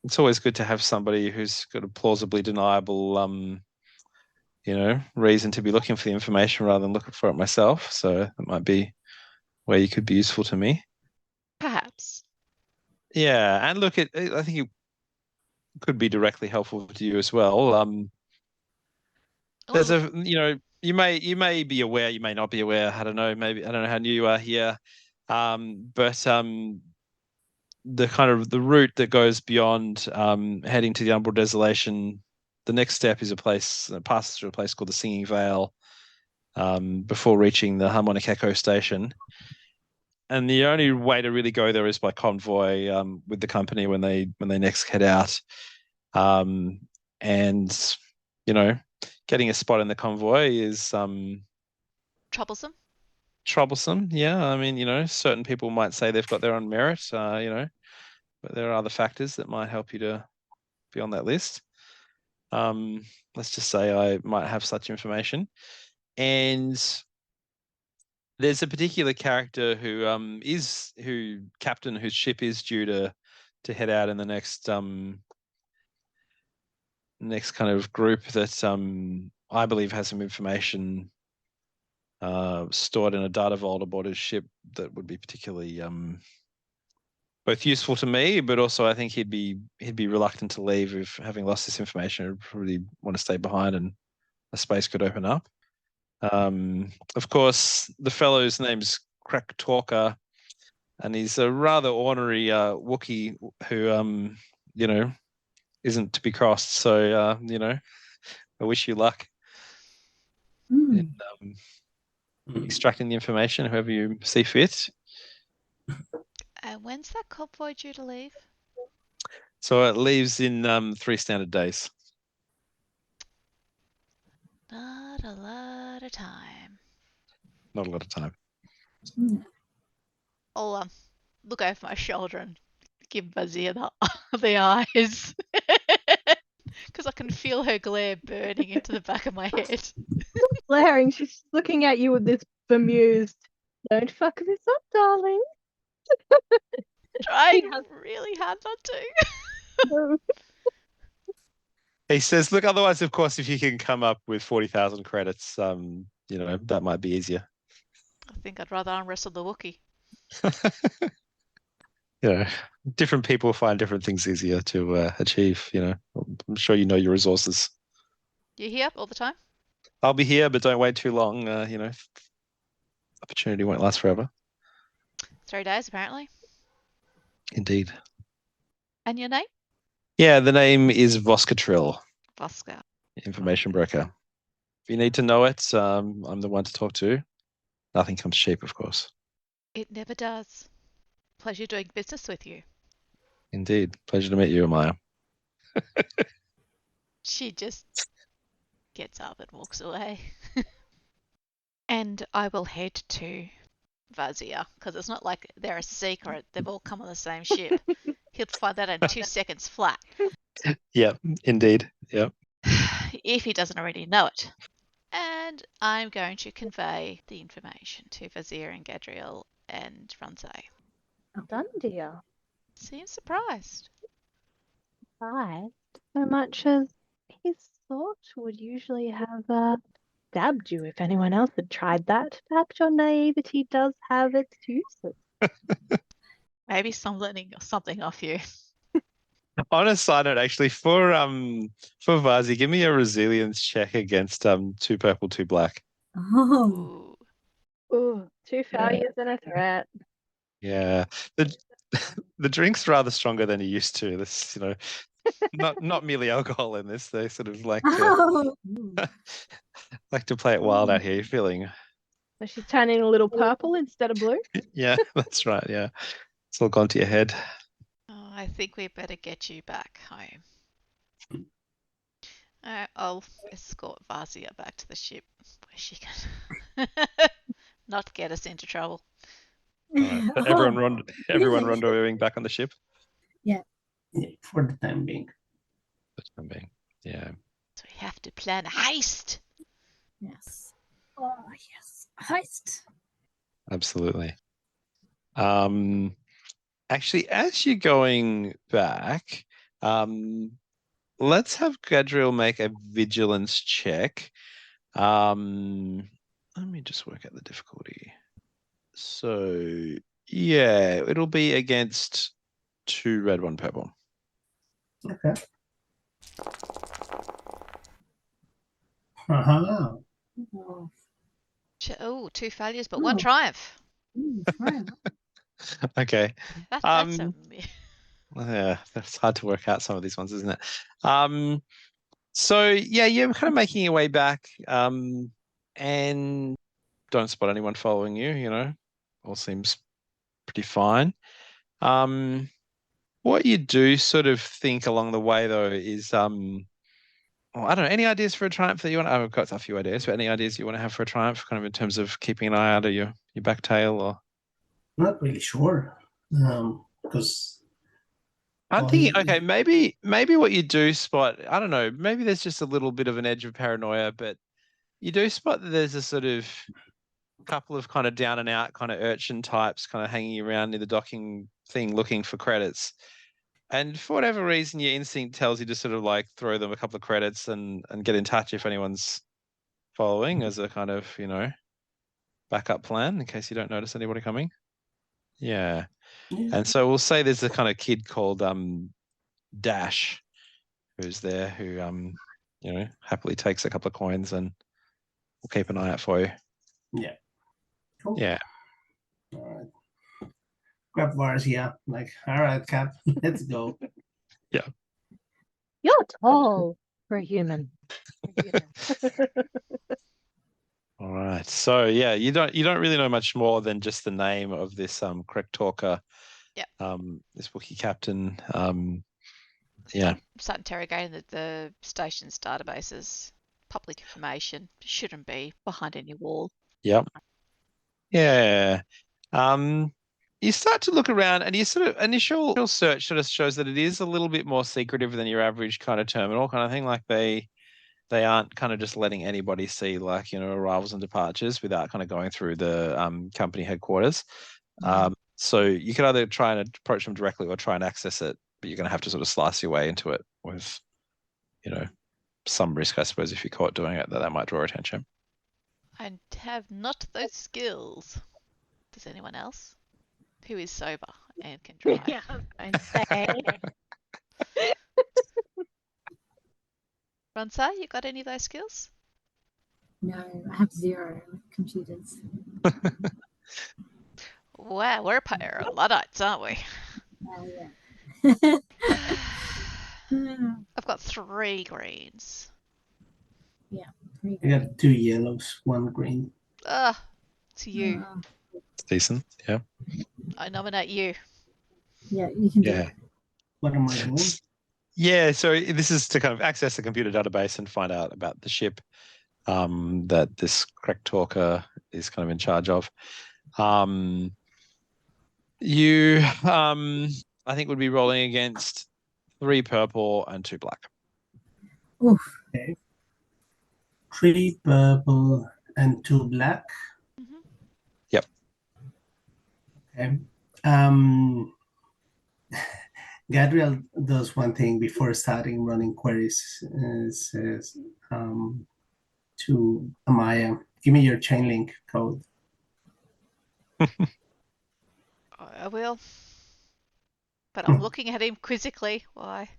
it's always good to have somebody who's got a plausibly deniable, reason to be looking for the information rather than looking for it myself. So that might be where you could be useful to me. Perhaps. Yeah, and look, I think it could be directly helpful to you as well. There's you may be aware, you may not be aware. I don't know. Maybe I don't know how new you are here, but the kind of the route that goes beyond heading to the Umbral Desolation, the next step is passes through a place called the Singing Vale, before reaching the Harmonic Echo station. And the only way to really go there is by convoy, with the company when they next head out. And getting a spot in the convoy is Troublesome. troublesome. Yeah, I mean, certain people might say they've got their own merit, but there are other factors that might help you to be on that list. Let's just say I might have such information. And there's a particular character who captain whose ship is due to head out in the next kind of group that I believe has some information stored in a data vault aboard his ship that would be particularly both useful to me, but also I think he'd be reluctant to leave if, having lost this information, he'd probably want to stay behind and a space could open up. Of course, the fellow's name's Crack Talker, and he's a rather ornery Wookiee who isn't to be crossed. So I wish you luck in extracting the information, however you see fit. When's that convoy due to leave? So it leaves in 3 standard days. Not a lot of time. Not a lot of time. I'll look over my shoulder and give Bazia the eyes. Because I can feel her glare burning into the back of my head. Glaring, she's looking at you with this bemused, "Don't fuck this up, darling." Trying really hard not to. He says, "Look, otherwise, of course, if you can come up with 40,000 credits, that might be easier." I think I'd rather arm wrestle the Wookiee. Different people find different things easier to achieve. I'm sure you know your resources. You here all the time? I'll be here, but don't wait too long. Opportunity won't last forever. 3 days, apparently. Indeed. And your name? Yeah, the name is Voskatrill. Voska. Information broker. If you need to know it, I'm the one to talk to. Nothing comes cheap, of course. It never does. Pleasure doing business with you. Indeed. Pleasure to meet you, Amaya. She just gets up and walks away. And I will head to Vazia, because it's not like they're a secret. They've all come on the same ship. He'll find that in 2 seconds flat. Yep, indeed. Yep. If he doesn't already know it. And I'm going to convey the information to Vazir and Gadriel and Runze. Well done, dear. Seems surprised. Surprised so much as his thought would usually have stabbed you if anyone else had tried that. Perhaps your naivety does have its uses. Maybe something off you. On a side note, actually, for Vazi, give me a resilience check against 2 purple, 2 black. Oh, Ooh, 2 failures and a threat. Yeah. The drink's rather stronger than he used to. This, not merely alcohol in this. They sort of like to like to play it wild out here. You're feeling. So she's turning a little purple instead of blue. Yeah, that's right. Yeah, it's all gone to your head. Oh, I think we better get you back home. I'll escort Vasia back to the ship where she can not get us into trouble. All right. Everyone rendezvousing back on the ship. Yeah, for the time being. Yeah. So we have to plan a heist. Yes. Oh, yes. Heist. Absolutely. Actually, as you're going back, let's have Gadriel make a vigilance check. Let me just work out the difficulty. So, yeah, it'll be against 2 red, 1 purple. Okay. Uh-huh. Oh, 2 failures, but 1 triumph. triumph. Okay. That's Yeah, that's hard to work out some of these ones, isn't it? So yeah, you're kind of making your way back, and don't spot anyone following you, you know, all seems pretty fine. What you do sort of think along the way though is, well, I don't know, any ideas for a triumph that you want? I've got a few ideas, but any ideas you want to have for a triumph, kind of in terms of keeping an eye out of your back tail, or? Not really sure. Because I'm thinking, okay, maybe what you do spot, I don't know, maybe there's just a little bit of an edge of paranoia, but you do spot that there's a sort of couple of kind of down and out kind of urchin types kind of hanging around near the docking thing looking for credits. And for whatever reason, your instinct tells you to sort of like throw them a couple of credits and get in touch if anyone's following as a kind of, you know, backup plan in case you don't notice anybody coming. Yeah. And so we'll say there's a kind of kid called Dash who's there who you know, happily takes a couple of coins and we'll keep an eye out for you. Yeah. Cool. Yeah. All right. Grab bars, yeah. Like, all right, Cap, let's go. Yeah. You're tall for a human. All right. So yeah, you don't really know much more than just the name of this correct talker. Yeah. This Wookiee captain. Yeah. Start interrogating the station's databases. Public information shouldn't be behind any wall. Yep. Yeah. You start to look around and your sort of initial search sort of shows that it is a little bit more secretive than your average kind of terminal kind of thing. Like they aren't kind of just letting anybody see, like, you know, arrivals and departures without kind of going through the company headquarters. So you could either try and approach them directly or try and access it, but you're going to have to sort of slice your way into it with, you know, some risk, I suppose, if you're caught doing it, that might draw attention. I have not those skills. Does anyone else who is sober and can drive? Yeah, I'd say. Ronsa, you got any of those skills? No, I have 0 computers. Wow, we're a pair of Luddites, aren't we? Yeah. I've got 3 greens. Yeah. I got 2 yellows, 1 green. To you. It's decent. Yeah. I nominate you. Yeah, you can do it. What am I doing? Yeah, so this is to kind of access the computer database and find out about the ship that this crack talker is kind of in charge of. You, I think, would be rolling against 3 purple and 2 black. Oof. Okay. 3 purple and 2 black. Mm-hmm. Yep. Okay. Gadriel does one thing before starting running queries. Says to Amaya, give me your chain link code. I will. But I'm looking at him quizzically. Why?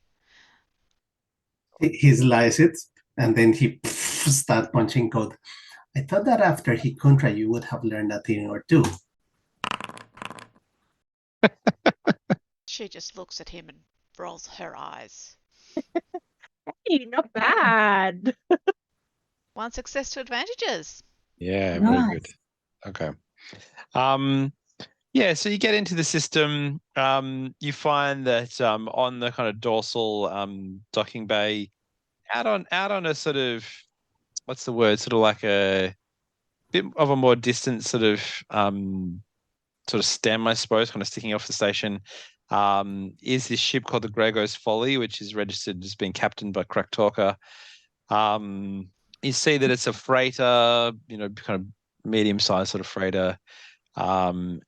He slices it, and then he starts punching code. I thought that after he contra, you would have learned a thing or 2. She just looks at him and rolls her eyes. Hey, not bad. 1 success, 2 advantages. Yeah, Nice. very good. Okay. Yeah, so you get into the system. You find that on the kind of dorsal docking bay, out on a sort of, what's the word? Sort of like a bit of a more distant sort of stem, I suppose, kind of sticking off the station, is this ship called the Gregos Folly, which is registered as being captained by Kraktalka. You see that it's a freighter, kind of medium-sized sort of freighter. And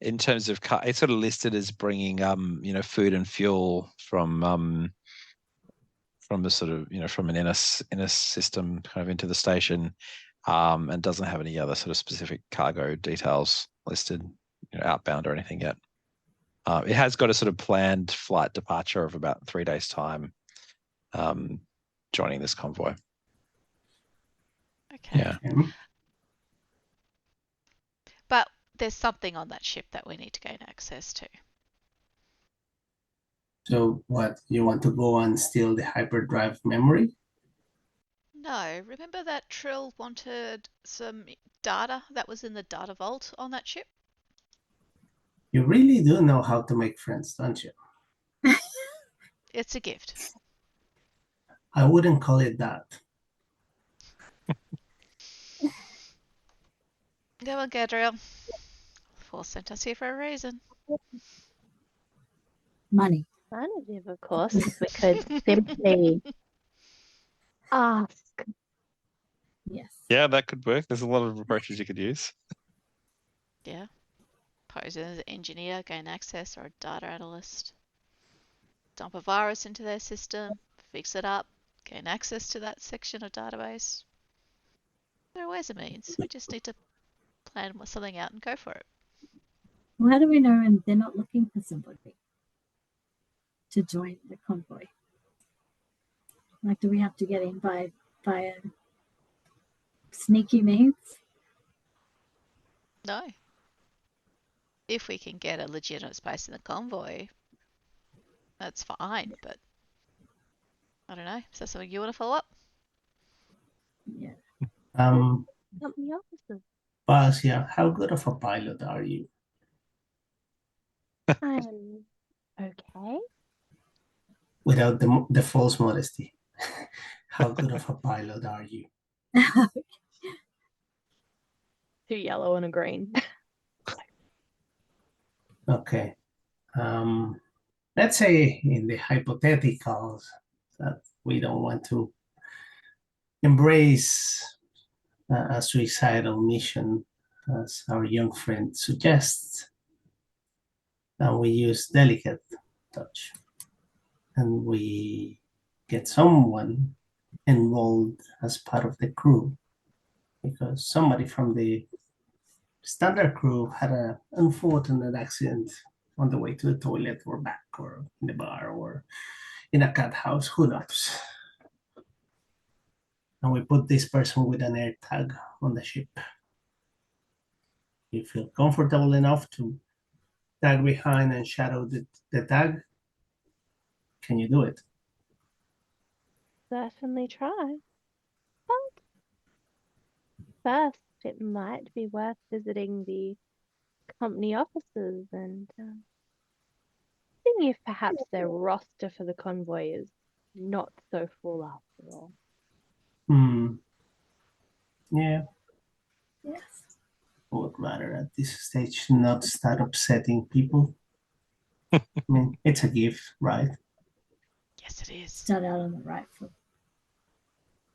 in terms of it's sort of listed as bringing food and fuel from the sort of from an inner system kind of into the station, and doesn't have any other sort of specific cargo details listed, outbound or anything yet. It has got a sort of planned flight departure of about 3 days' time, joining this convoy. Okay. Yeah. But there's something on that ship that we need to gain access to. So what, you want to go and steal the hyperdrive memory? No, remember that Trill wanted some data that was in the data vault on that ship? You really do know how to make friends, don't you? It's a gift. I wouldn't call it that. Come on, Gabriel. Force sent us here for a reason. Money. Alternative, of course, is we could simply ask. Yes. Yeah, that could work. There's a lot of approaches you could use. Yeah. Pose as an engineer, gain access, or a data analyst. Dump a virus into their system, fix it up, gain access to that section of database. There are ways and means. We just need to plan something out and go for it. Well, how do we know and they're not looking for somebody to join the convoy? Like, do we have to get in by a sneaky means? No. If we can get a legitimate space in the convoy, that's fine, but I don't know. Is that something you want to follow up? Yeah. Company officers. Basia, how good of a pilot are you? I'm okay. Without the false modesty. How good of a pilot are you? 2 yellow and a green. Okay. Let's say in the hypotheticals that we don't want to embrace a suicidal mission, as our young friend suggests, and we use delicate touch, and we get someone enrolled as part of the crew, because somebody from the standard crew had an unfortunate accident on the way to the toilet or back or in the bar or in a cat house, who knows? And we put this person with an air tag on the ship. You feel comfortable enough to tag behind and shadow the tag? Can you do it? Certainly try. But first, it might be worth visiting the company offices and seeing if perhaps their roster for the convoy is not so full after all. Yeah. Yes. I would rather at this stage not start upsetting people. I mean, it's a gift, right? Yes, it is. Start out on the right foot.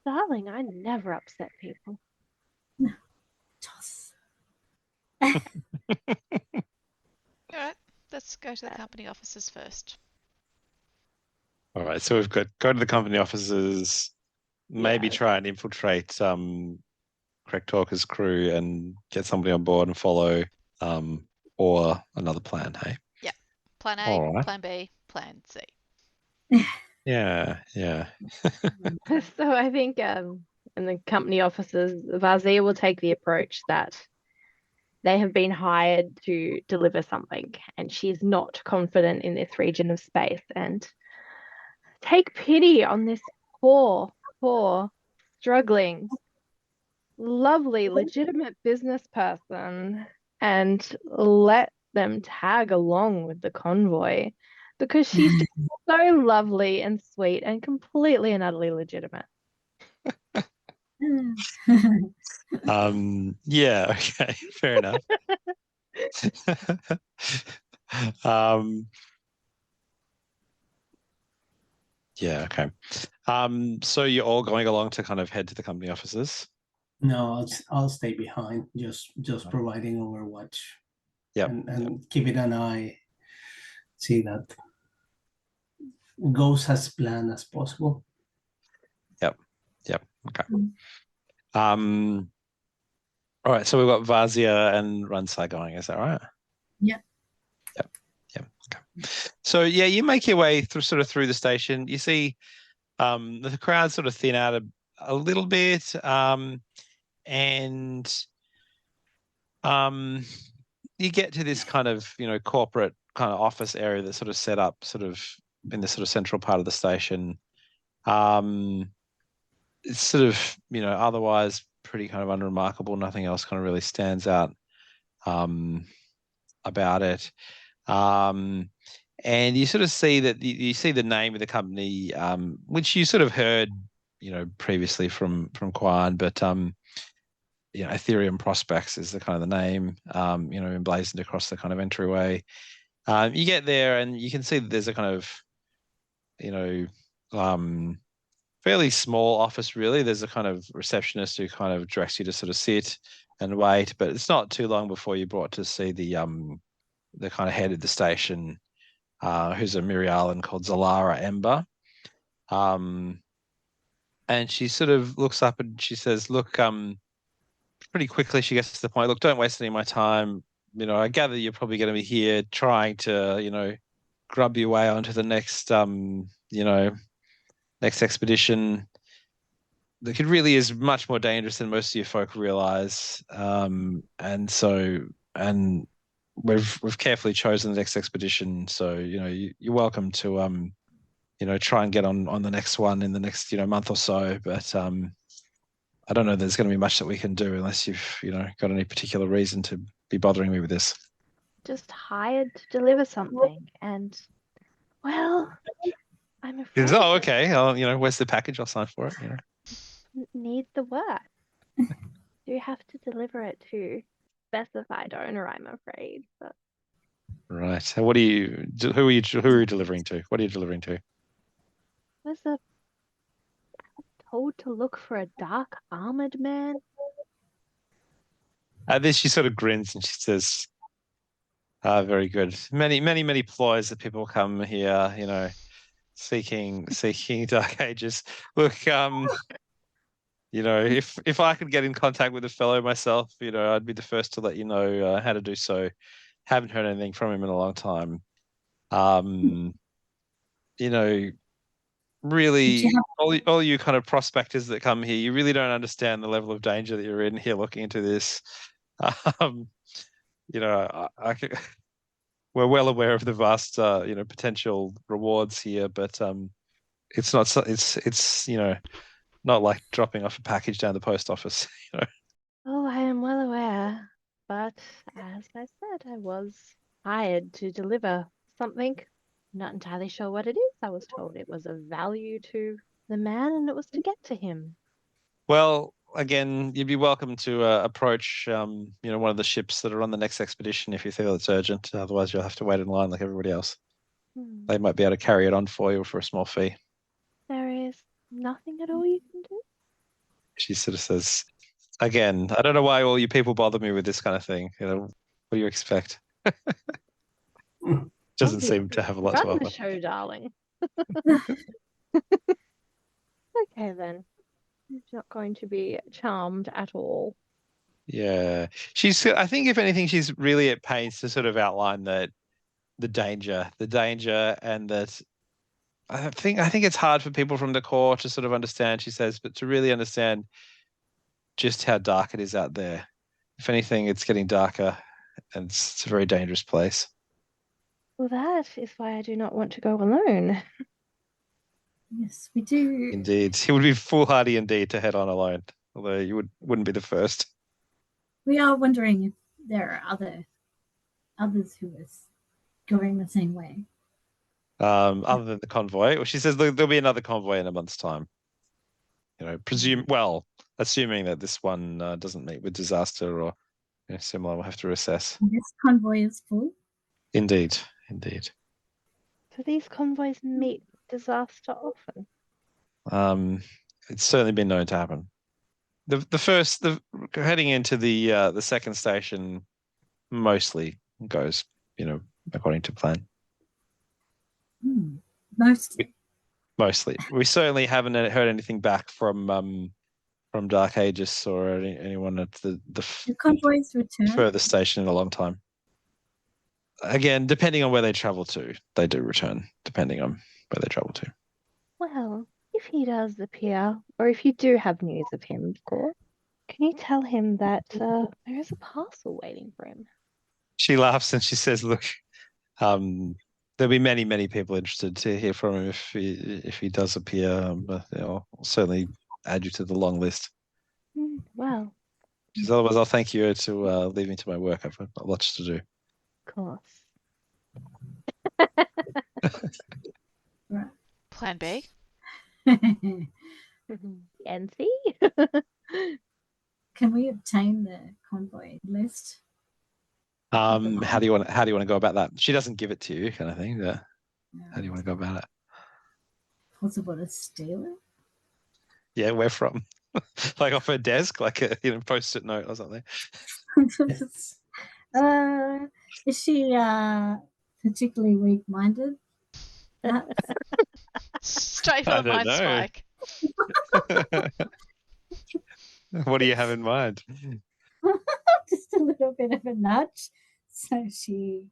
Darling, I never upset people. Toss. All right, let's go to the company offices first. All right, so we've got go to the company offices, maybe try and infiltrate Craig Talker's crew and get somebody on board and follow, or another plan, hey? Yeah. Plan A, All right. Plan B, Plan C. Yeah. So I think in the company offices, Vazia will take the approach that they have been hired to deliver something, and she's not confident in this region of space, and take pity on this poor, struggling, lovely, legitimate business person and let them tag along with the convoy because she's just so lovely and sweet and completely and utterly legitimate. Yeah, okay, fair enough. Yeah, okay. So you're all going along to kind of head to the company offices? No, I'll stay behind, just providing overwatch. Yep. And keeping an eye, see that goes as planned as possible. Yep. Okay. All right, so we've got Vazia and Runsai going, is that right? Yeah. Yep. Okay. So yeah, you make your way through the station. You see the crowd sort of thin out a little bit. And you get to this kind of, corporate kind of office area that's sort of set up sort of in the sort of central part of the station. It's sort of, otherwise pretty kind of unremarkable. Nothing else kind of really stands out about it. And you sort of see that you see the name of the company, which you sort of heard, previously from Quan, but Ethereum Prospects is the kind of the name, emblazoned across the kind of entryway. You get there and you can see that there's a kind of, fairly small office, really. There's a kind of receptionist who kind of directs you to sort of sit and wait, but it's not too long before you're brought to see the kind of head of the station, who's a Mirialan called Zalara Ember. And she sort of looks up and she says, look, pretty quickly she gets to the point, look, don't waste any of my time. I gather you're probably going to be here trying to, grub your way onto the next, next expedition. That it really is much more dangerous than most of you folk realize. And we've carefully chosen the next expedition. So, you're welcome to, try and get on the next one in the next, month or so. But I don't know there's going to be much that we can do unless you've, got any particular reason to be bothering me with this. Just hired to deliver something, and well, I'm afraid. Oh, okay. Where's the package? I'll sign for it. Need the work. You have to deliver it to specified owner, I'm afraid. But right. So who are you delivering to? What are you delivering to? was told to look for a dark armored man. Then she sort of grins and she says, very good. Many ploys that people come here, seeking dark ages. Look, if I could get in contact with a fellow myself, I'd be the first to let you know how to do so. Haven't heard anything from him in a long time. Really, all you kind of prospectors that come here, you really don't understand the level of danger that you're in here looking into this. We're well aware of the vast, potential rewards here, but it's not. It's not like dropping off a package down the post office. Oh, I am well aware, but as I said, I was hired to deliver something. Not entirely sure what it is. I was told it was of value to the man, and it was to get to him. Well, again, you'd be welcome to approach, one of the ships that are on the next expedition if you feel it's urgent. Otherwise, you'll have to wait in line like everybody else. They might be able to carry it on for you for a small fee. There is nothing at all you can do? She sort of says, again, I don't know why all you people bother me with this kind of thing. What do you expect? Doesn't seem to have a lot to Run offer. the show, darling. Okay, then. She's not going to be charmed at all. Yeah. I think if anything, she's really at pains to sort of outline the danger and that I think it's hard for people from the core to sort of understand, she says, but to really understand just how dark it is out there. If anything, it's getting darker and it's a very dangerous place. Well, that is why I do not want to go alone. Yes, we do. Indeed. It would be foolhardy indeed to head on alone, although you wouldn't be the first. We are wondering there are others who are going the same way. Other than the convoy. Well, she says there'll be another convoy in a month's time. Assuming that this one doesn't meet with disaster or similar, we'll have to assess. This convoy is full. Indeed. Do these convoys meet disaster often? It's certainly been known to happen. The heading into the second station mostly goes, according to plan. Mostly. We certainly haven't heard anything back from Dark Aegis or anyone at the convoys return further station in a long time. Again, depending on where they travel to, they do return, depending on where they travel to. Well, if he does appear, or if you do have news of him, of course, can you tell him that there is a parcel waiting for him? She laughs and she says, look, there'll be many, many people interested to hear from him if he does appear. But I'll certainly add you to the long list. Well. She says, otherwise, I'll thank you to leave me to my work. I've got lots to do. Of course. Plan B? NC? Can we obtain the convoy list? How do you want to go about that? She doesn't give it to you, kind of thing. Yeah. How do you want to go about it? Possible to steal it? Yeah, where from? Like off her desk, like a post-it note or something. Is she particularly weak-minded? Straight on mind spike. What do you have in mind? Just a little bit of a nudge. So she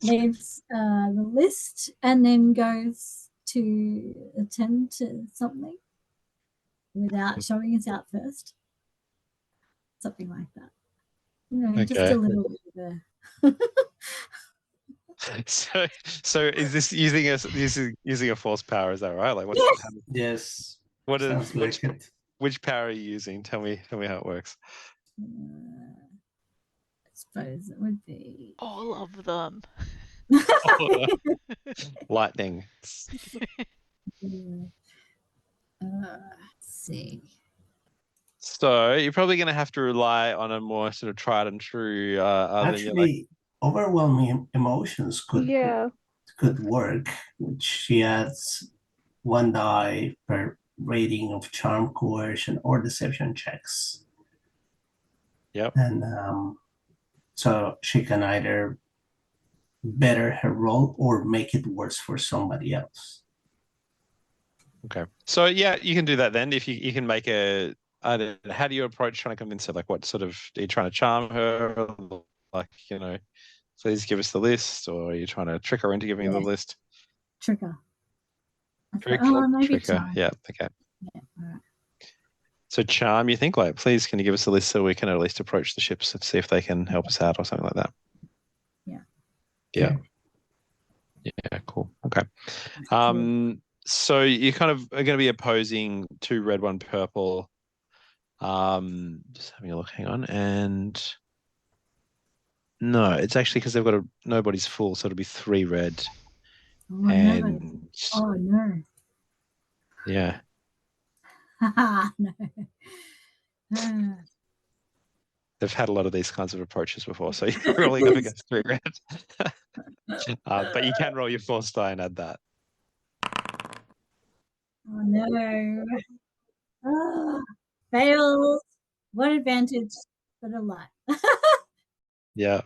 leaves the list and then goes to attend to something without showing us out first. Something like that. Just a little bit of So is this using a force power? Is that right? Like what? Yes. Which power are you using? Tell me how it works. I suppose it would be all of them. Lightning. Let's see. So you're probably going to have to rely on a more sort of tried and true. Actually, overwhelming emotions could work, which she adds 1 die per rating of charm, coercion, or deception checks. Yep. And so she can either better her role or make it worse for somebody else. Okay. So yeah, you can do that then. If you can make how do you approach trying to convince her? Like what sort of, are you trying to charm her? Like, please give us the list, or are you trying to trick her into giving you the list? Trick her. Trick her. Yeah, okay. Yeah, all right. So charm, you think, like, please can you give us a list so we can at least approach the ships and see if they can help us out or something like that? Yeah, cool. Okay. So you kind of are going to be opposing 2 red, 1 purple. Just having a look, hang on. And no, it's actually because they've got nobody's full, so it'll be 3 red. No. Yeah. No. They've had a lot of these kinds of approaches before, so you're rolling up against 3 red. But you can roll your force die and add that. Oh no. Fails. What advantage but a lot. Yeah.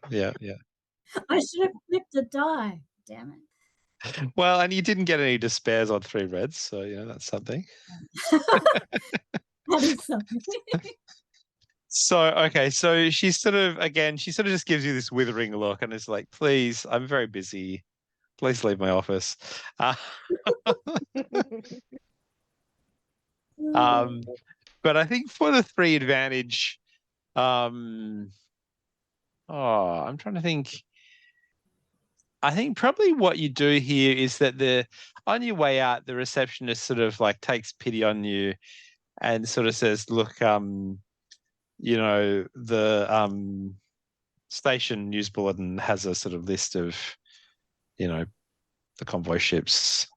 I should have flipped a die. Damn it. Well, and you didn't get any despairs on 3 reds, so that's something. That is something. So she sort of just gives you this withering look and is like, please, I'm very busy. Please leave my office. But I think for the 3 advantage, I'm trying to think. I think probably what you do here is that on your way out, the receptionist sort of like takes pity on you and sort of says, look, station news bulletin has a sort of list of, the convoy ships,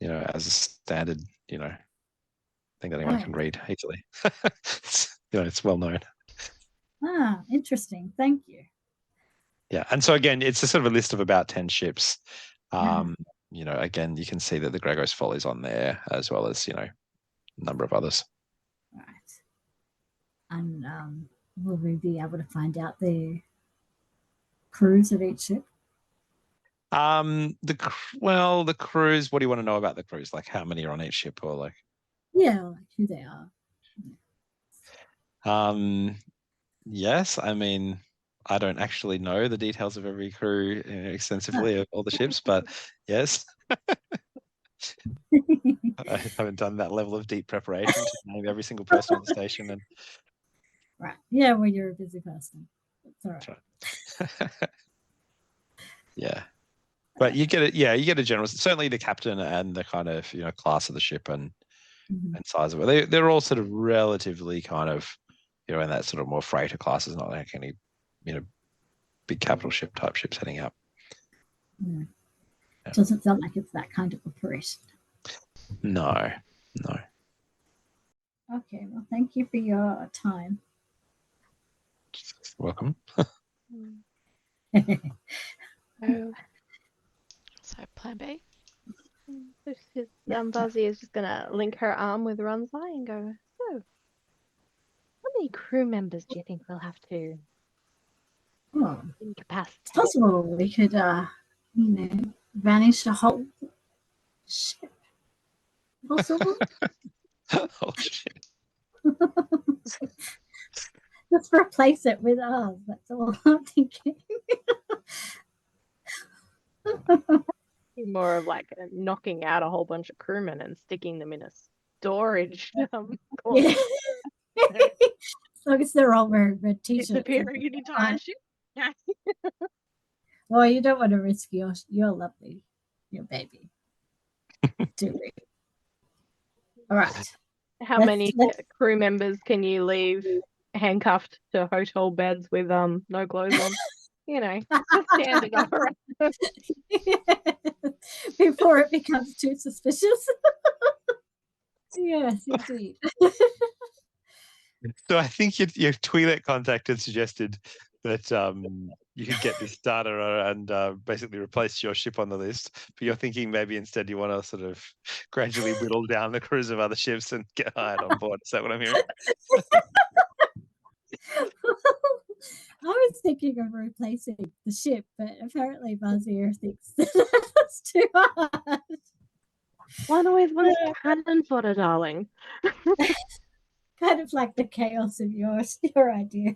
as a standard, thing that anyone can read easily. It's well known. Ah, interesting. Thank you. Yeah, and so again, it's a sort of a list of about 10 ships. Again, you can see that the Gregos Folly is on there, as well as a number of others. Right. And will we be able to find out the crews of each ship? The crews. What do you want to know about the crews? Like how many are on each ship, or like? Yeah, like who they are. Yes. I mean, I don't actually know the details of every crew extensively of all the ships, but yes. I haven't done that level of deep preparation to name every single person on the station. And right. Yeah, well, you're a busy person. That's all right. Yeah. But you get it. Yeah, you get a general. Certainly, the captain and the kind of class of the ship and size of it. They're all sort of relatively kind of in that sort of more freighter classes, not like any big capital ship type ships heading up. Yeah. Doesn't sound like it's that kind of operation. No. Okay. Well, thank you for your time. Welcome. So plan B. Buzzy is just gonna link her arm with Runzai and go, so how many crew members do you think we'll have to incapacitate? It's possible we could vanish a whole ship. Possible? Oh shit. Let's replace it with ours. That's all I'm thinking. More of like knocking out a whole bunch of crewmen and sticking them in a storage. Yeah. As long as they're all wearing red t-shirts. Disappearing an entire ship. Well, you don't want to risk your baby. Do we? All right. How many crew members can you leave handcuffed to hotel beds with no clothes on? Standard operation. Before it becomes too suspicious. Yes, indeed. So I think your Twi'lek contact had suggested that you could get this data and basically replace your ship on the list. But you're thinking maybe instead you want to sort of gradually whittle down the crews of other ships and get hired on board. Is that what I'm hearing? I was thinking of replacing the ship, but apparently Bazier thinks that's too hard. One always wants cannon fodder, darling. Kind of like the chaos of your idea.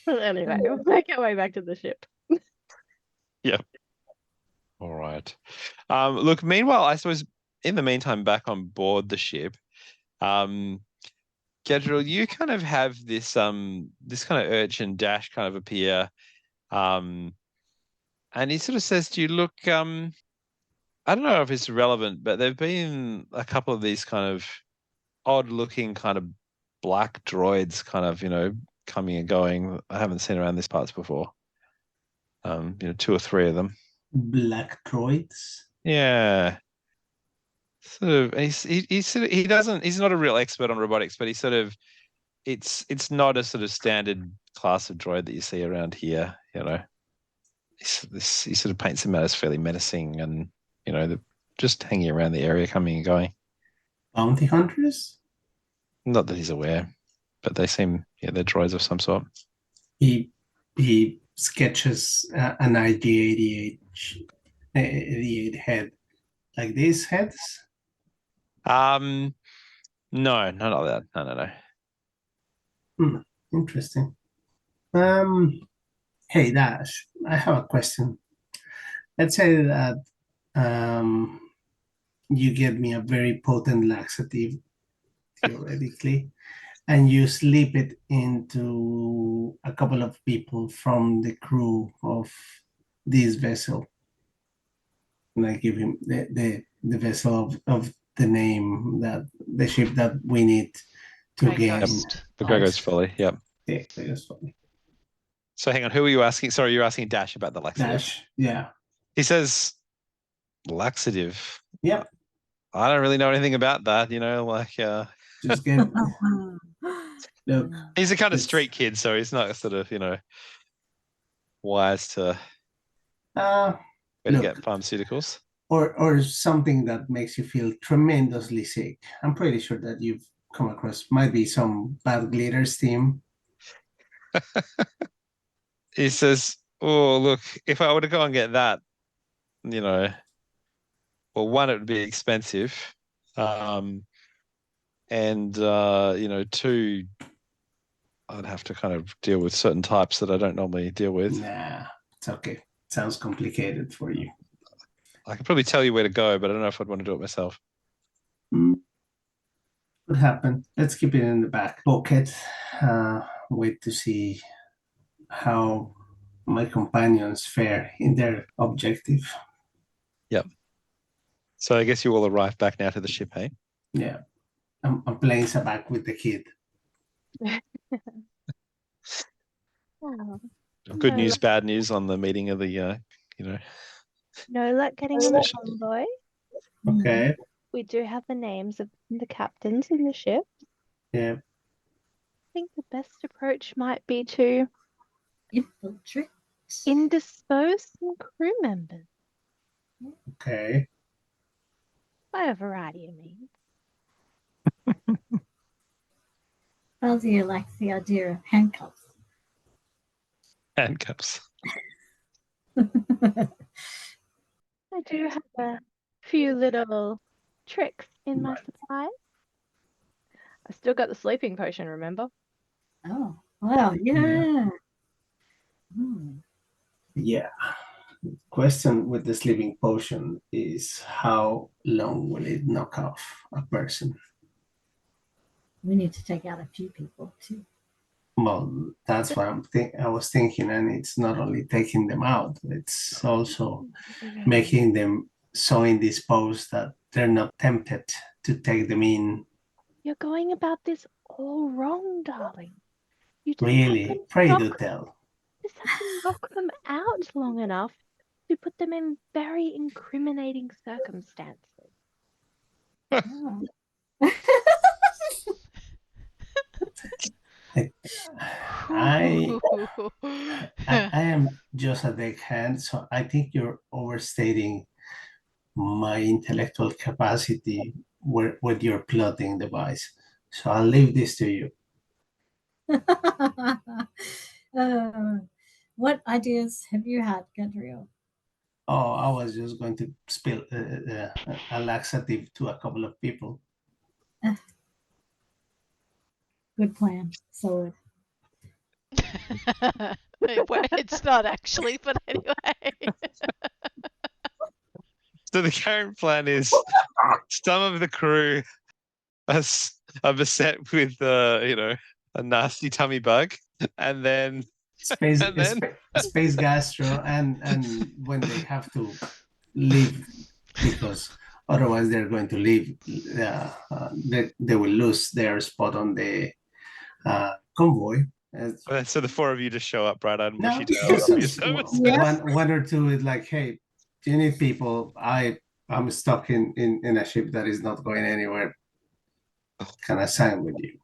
Anyway, we'll make our way back to the ship. Yep. All right. Look, meanwhile, I suppose in the meantime, back on board the ship, Gedril, you kind of have this this kind of urchin Dash kind of appear, and he sort of says to you, look, I don't know if it's relevant, but there've been a couple of these kind of odd looking kind of black droids kind of, coming and going. I haven't seen around these parts before. 2 or 3 of them. Black droids? Yeah. Sort of, he's not a real expert on robotics, but he's sort of, it's not a sort of standard class of droid that you see around here, He sort of paints them out as fairly menacing and, they're just hanging around the area, coming and going. Bounty hunters? Not that he's aware, but they seem, they're droids of some sort. He sketches an ID88 head. Like these heads? No, none of that. No. Interesting. Hey Dash, I have a question. Let's say that you give me a very potent laxative, theoretically, and you slip it into a couple of people from the crew of this vessel. And I give him the vessel of the name, that the ship that we need to gain. The Gregos Folly, yep. Yeah, that's funny. So hang on, who are you asking? Sorry, you're asking Dash about the laxative. Dash, yeah. He says laxative. Yep. I don't really know anything about that, Just get look. he's a kind of It's- street kid, so he's not sort of, wise to where to Look. get pharmaceuticals. Or something that makes you feel tremendously sick. I'm pretty sure that you've come across might be some bad glitter steam. He says, "Oh, look, if I were to go and get that, well, one, it would be expensive, and two, I'd have to kind of deal with certain types that I don't normally deal with. Nah, it's okay. Sounds complicated for you. I could probably tell you where to go, but I don't know if I'd want to do it myself." Could happen. Let's keep it in the back pocket. Wait to see how my companions fare in their objective. Yep. So I guess you all arrive back now to the ship, hey? Yeah. I'm playing Sabak with the kid. Oh, Good no news, luck. bad news on the meeting of the, No luck getting in the convoy. Okay. We do have the names of the captains in the ship. Yeah. I think the best approach might be to Infiltrate. indispose some crew members Okay. by a variety of means. Fuzzy likes the idea of handcuffs. handcuffs. I do have a few little tricks in my Right. supply. I still got the sleeping potion, remember? Oh, wow, yeah. Yeah. Question with the sleeping potion is how long will it knock off a person? We need to take out a few people too. Well, that's what I was thinking, and it's not only taking them out, it's also making them so indisposed that they're not tempted to take them in. You're going about this all wrong, darling. You just Really, pray do tell. Just have to knock them out long enough to put them in very incriminating circumstances. Oh. I am just a deckhand, so I think you're overstating my intellectual capacity with your plotting device. So I'll leave this to you. What ideas have you had, Gadriel? Oh, I was just going to spill a laxative to a couple of people. Good plan. Solid. It's not actually, but anyway. So the current plan is some of the crew are beset with, a nasty tummy bug, and then space gastro, and when they have to leave, because otherwise they're going to leave, they will lose their spot on the convoy. So the four of you just show up bright-eyed and No, bushy-tailed. one or two is like, hey, do you need people? I'm stuck in a ship that is not going anywhere. Can I sign with you?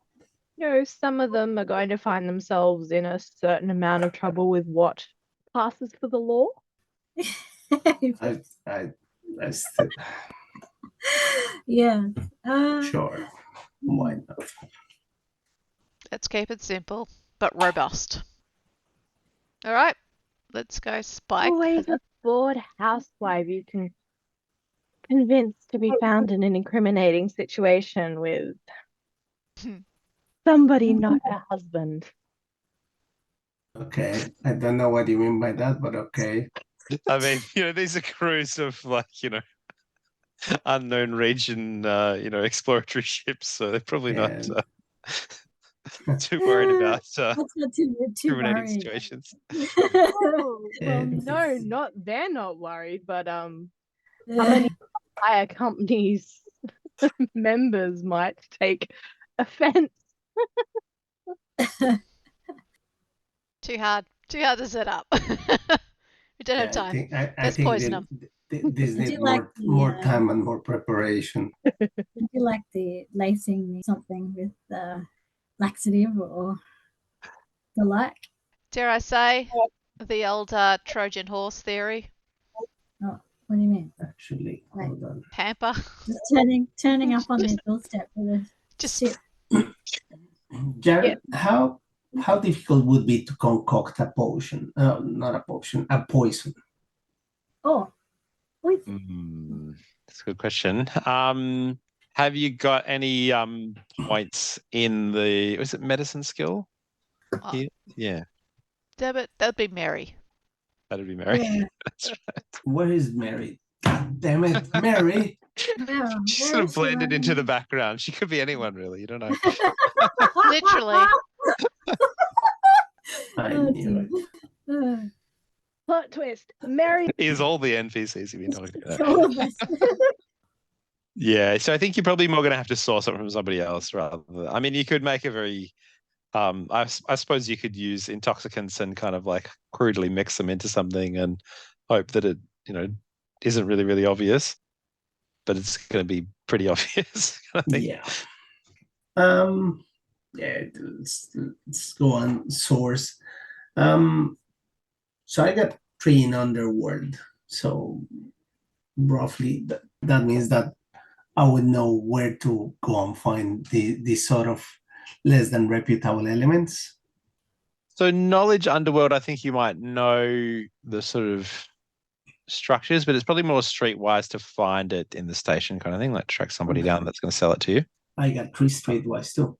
Some of them are going to find themselves in a certain amount of trouble with what passes for the law. I still, yeah. sure. Why not? Let's keep it simple, but robust. All right, let's go, Spike. Always a bored housewife you can convince to be found in an incriminating situation with somebody not a husband. Okay, I don't know what you mean by that, but okay. I mean, these are crews of unknown region, exploratory ships, so they're probably not too worried about incriminating situations. Well, they're not worried, but how many higher companies members might take offense? Too hard to set up. We don't have Yeah, time. I Let's think poison them. this I need do like more time and more preparation. I do like the lacing something with laxative or the like. Dare I say, the old Trojan horse theory? Oh, what do you mean? Actually, Right. hold on. Pamper. Just turning up on their doorstep with a Just sip. Jared, how difficult would be to concoct a potion? Not a potion, a poison. Oh, with That's a good question. Have you got any points in the was it medicine skill? oh, Yeah, that'd be Mary. that'd be Mary. yeah. That's right. Where is Mary? God damn it, Mary! Yeah, She where sort of is she blended right into now? the background. She could be anyone, really. You don't know. Literally. I Oh, knew dear. it. Plot twist. Mary. Is all the NPCs you've been talking It's about. all of us. Yeah, so I think you're probably more going to have to source it from somebody else rather. I mean, you could make a very, I suppose you could use intoxicants and kind of like crudely mix them into something and hope that it, isn't really, really obvious, but it's going to be pretty obvious. I think. Yeah. Yeah, let's go on source. So I got 3 in underworld. So roughly that means that I would know where to go and find these sort of less than reputable elements. So knowledge underworld, I think you might know the sort of structures, but it's probably more streetwise to find it in the station kind of thing, like track somebody down that's going to sell it to you. I got 3 streetwise too.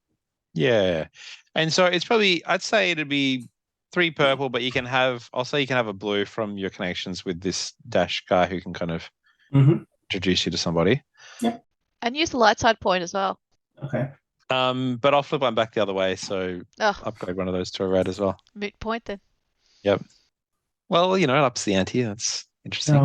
Yeah. And so it's probably, I'd say it'd be 3 purple, but you can have a blue from your connections with this Dash guy who can kind of introduce you to somebody. Yep. And use the light side point as well. Okay. But I'll flip one back the other way, so upgrade one of those to a red as well. Moot point then. Yep. Well, it ups the ante. That's interesting.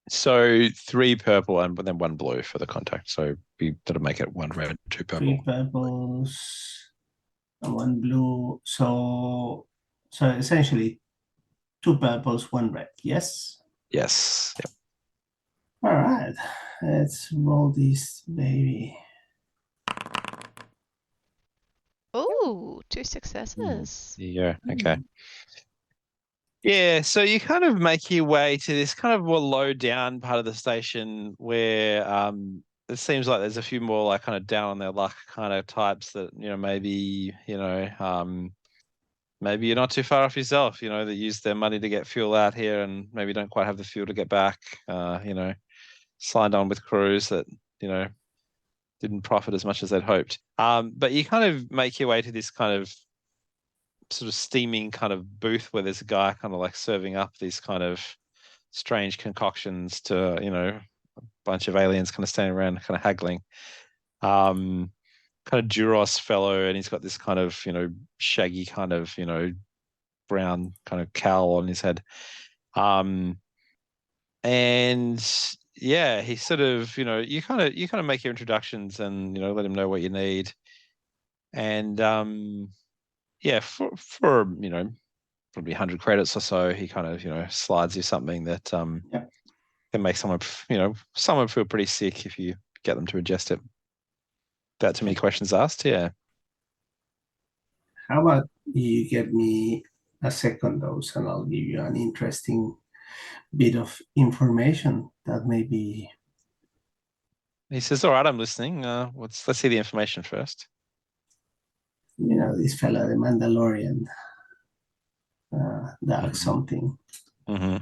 So 3 purple and then 1 blue for the contact. So that'll make it 1 red, 2 purple. 3 purples and 1 blue. So essentially 2 purples, 1 red. Yes. Yes. Yep. All right. Let's roll this baby. Ooh, 2 successes. Yeah. Okay. Yeah, so you kind of make your way to this kind of more low down part of the station where it seems like there's a few more like kind of down on their luck kind of types that, maybe, maybe you're not too far off yourself, that use their money to get fuel out here and maybe don't quite have the fuel to get back, signed on with crews that, didn't profit as much as they'd hoped. But you kind of make your way to this kind of sort of steaming kind of booth where there's a guy kind of like serving up these kind of strange concoctions to, a bunch of aliens kind of standing around kind of haggling. Kind of Duros fellow, and he's got this kind of, shaggy kind of, brown kind of cowl on his head. And yeah, he sort of, you kind of make your introductions and, let him know what you need. And yeah, for probably 100 credits or so, he kind of, slides you something that can make someone, someone feel pretty sick if you get them to ingest it. Without too many questions asked, yeah. How about you get me a second dose and I'll give you an interesting bit of information that maybe. He says, all right, I'm listening. Let's see the information first. This fella, the Mandalorian, dark something. Mm-hmm.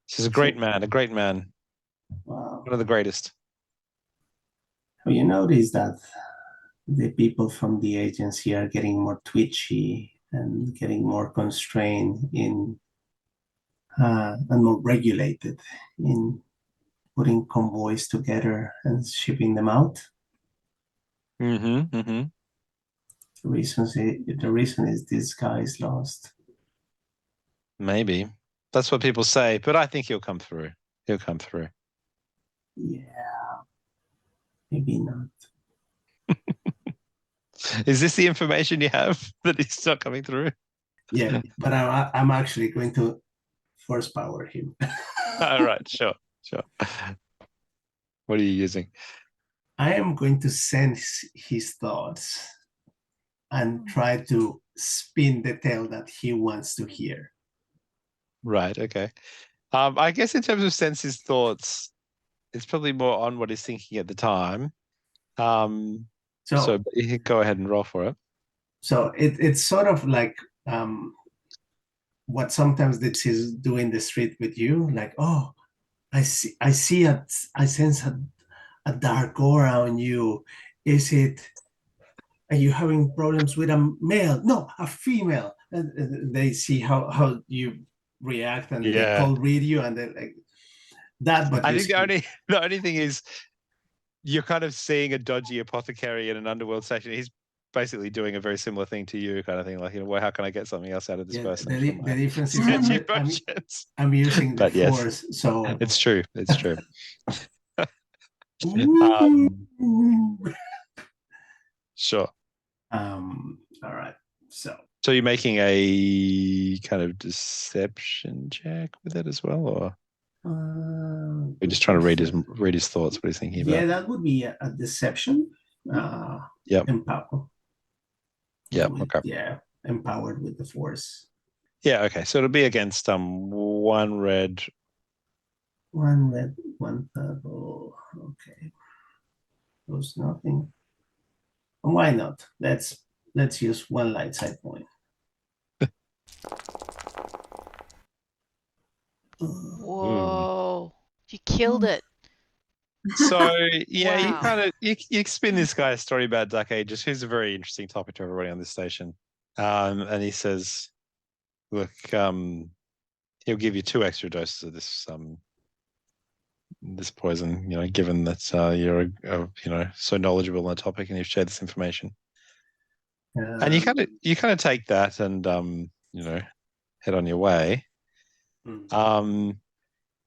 He's a great man, Wow. One of the greatest. Have you noticed that the people from the agency are getting more twitchy and getting more constrained in and more regulated in putting convoys together and shipping them out? Mm-hmm. Mm-hmm. The reason is this guy is lost. Maybe. That's what people say, but I think he'll come through. He'll come through. Yeah. Maybe not. Is this the information you have that is not coming through? Yeah, but I'm actually going to force power him. All right, sure. What are you using? I am going to sense his thoughts and try to spin the tale that he wants to hear. Right, okay. I guess in terms of sense his thoughts, it's probably more on what he's thinking at the time. So you can go ahead and roll for it. So it's sort of like what sometimes this is do in the street with you, like, oh, I sense a dark aura on you. Are you having problems with a male? No, a female. And they see how you react, and they cold read you, and they're like that. But I think the only thing is you're kind of seeing a dodgy apothecary in an underworld session. He's basically doing a very similar thing to you, kind of thing, like, well, how can I get something else out of this person? The difference is I'm using the force, so it's true. Sure. All right. So you're making a kind of deception check with it as well, or we're just trying to read his thoughts, what he's thinking about? Yeah, that would be a deception. Empower. Yeah. Okay. Yeah, empowered with the force. Yeah. Okay. So it'll be against one red, one purple. Okay. There's nothing. Why not? Let's use one light side point. Whoa! You killed it. So yeah, Wow. you spin this guy's story about Dark Ages, who's a very interesting topic to everybody on this station. And he says, look, he'll give you 2 extra doses of this poison, given that you're so knowledgeable on the topic and you've shared this information. And you kind of take that and head on your way.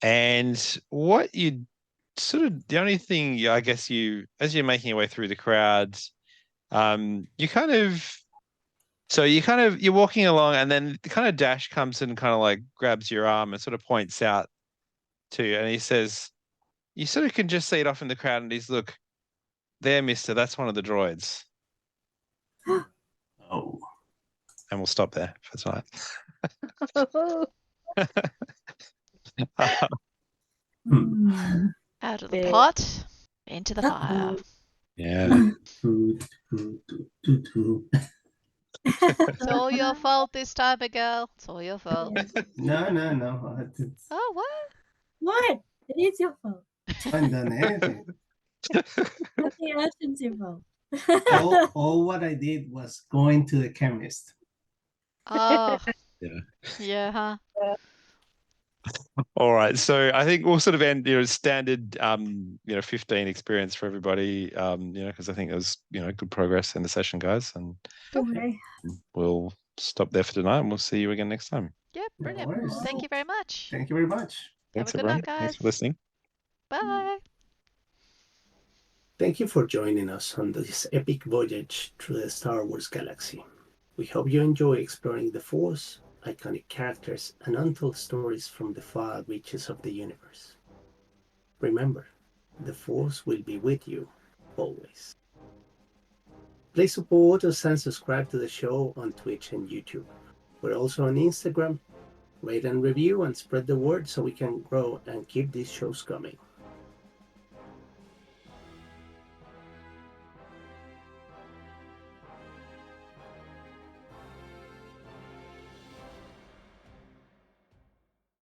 And what you sort of, the only thing I guess as you're making your way through the crowd, you're walking along, and then the kind of Dash comes and kind of like grabs your arm and sort of points out to you, and he says, you sort of can just see it off in the crowd, and he's, look, there, mister, that's one of the droids. Oh. And we'll stop there for tonight. Out of the pot, into the fire. Yeah. It's all your fault this time, girl. It's all your fault. No. Oh, what? What? It is your fault. I haven't done anything. The action's your fault. all what I did was going to the chemist. Oh. Yeah, huh? All right, so I think we'll sort of end standard 15 experience for everybody, because I think it was good progress in the session, guys, and Okay. we'll stop there for tonight, and we'll see you again next time. Yeah, brilliant. Thank you very much. Thank you very much. Thanks, Have a good everyone. night, guys. Thanks for listening. Bye. Thank you for joining us on this epic voyage through the Star Wars galaxy. We hope you enjoy exploring the Force, iconic characters, and untold stories from the far reaches of the universe. Remember, the Force will be with you, always. Please support us and subscribe to the show on Twitch and YouTube. We're also on Instagram. Rate and review and spread the word so we can grow and keep these shows coming.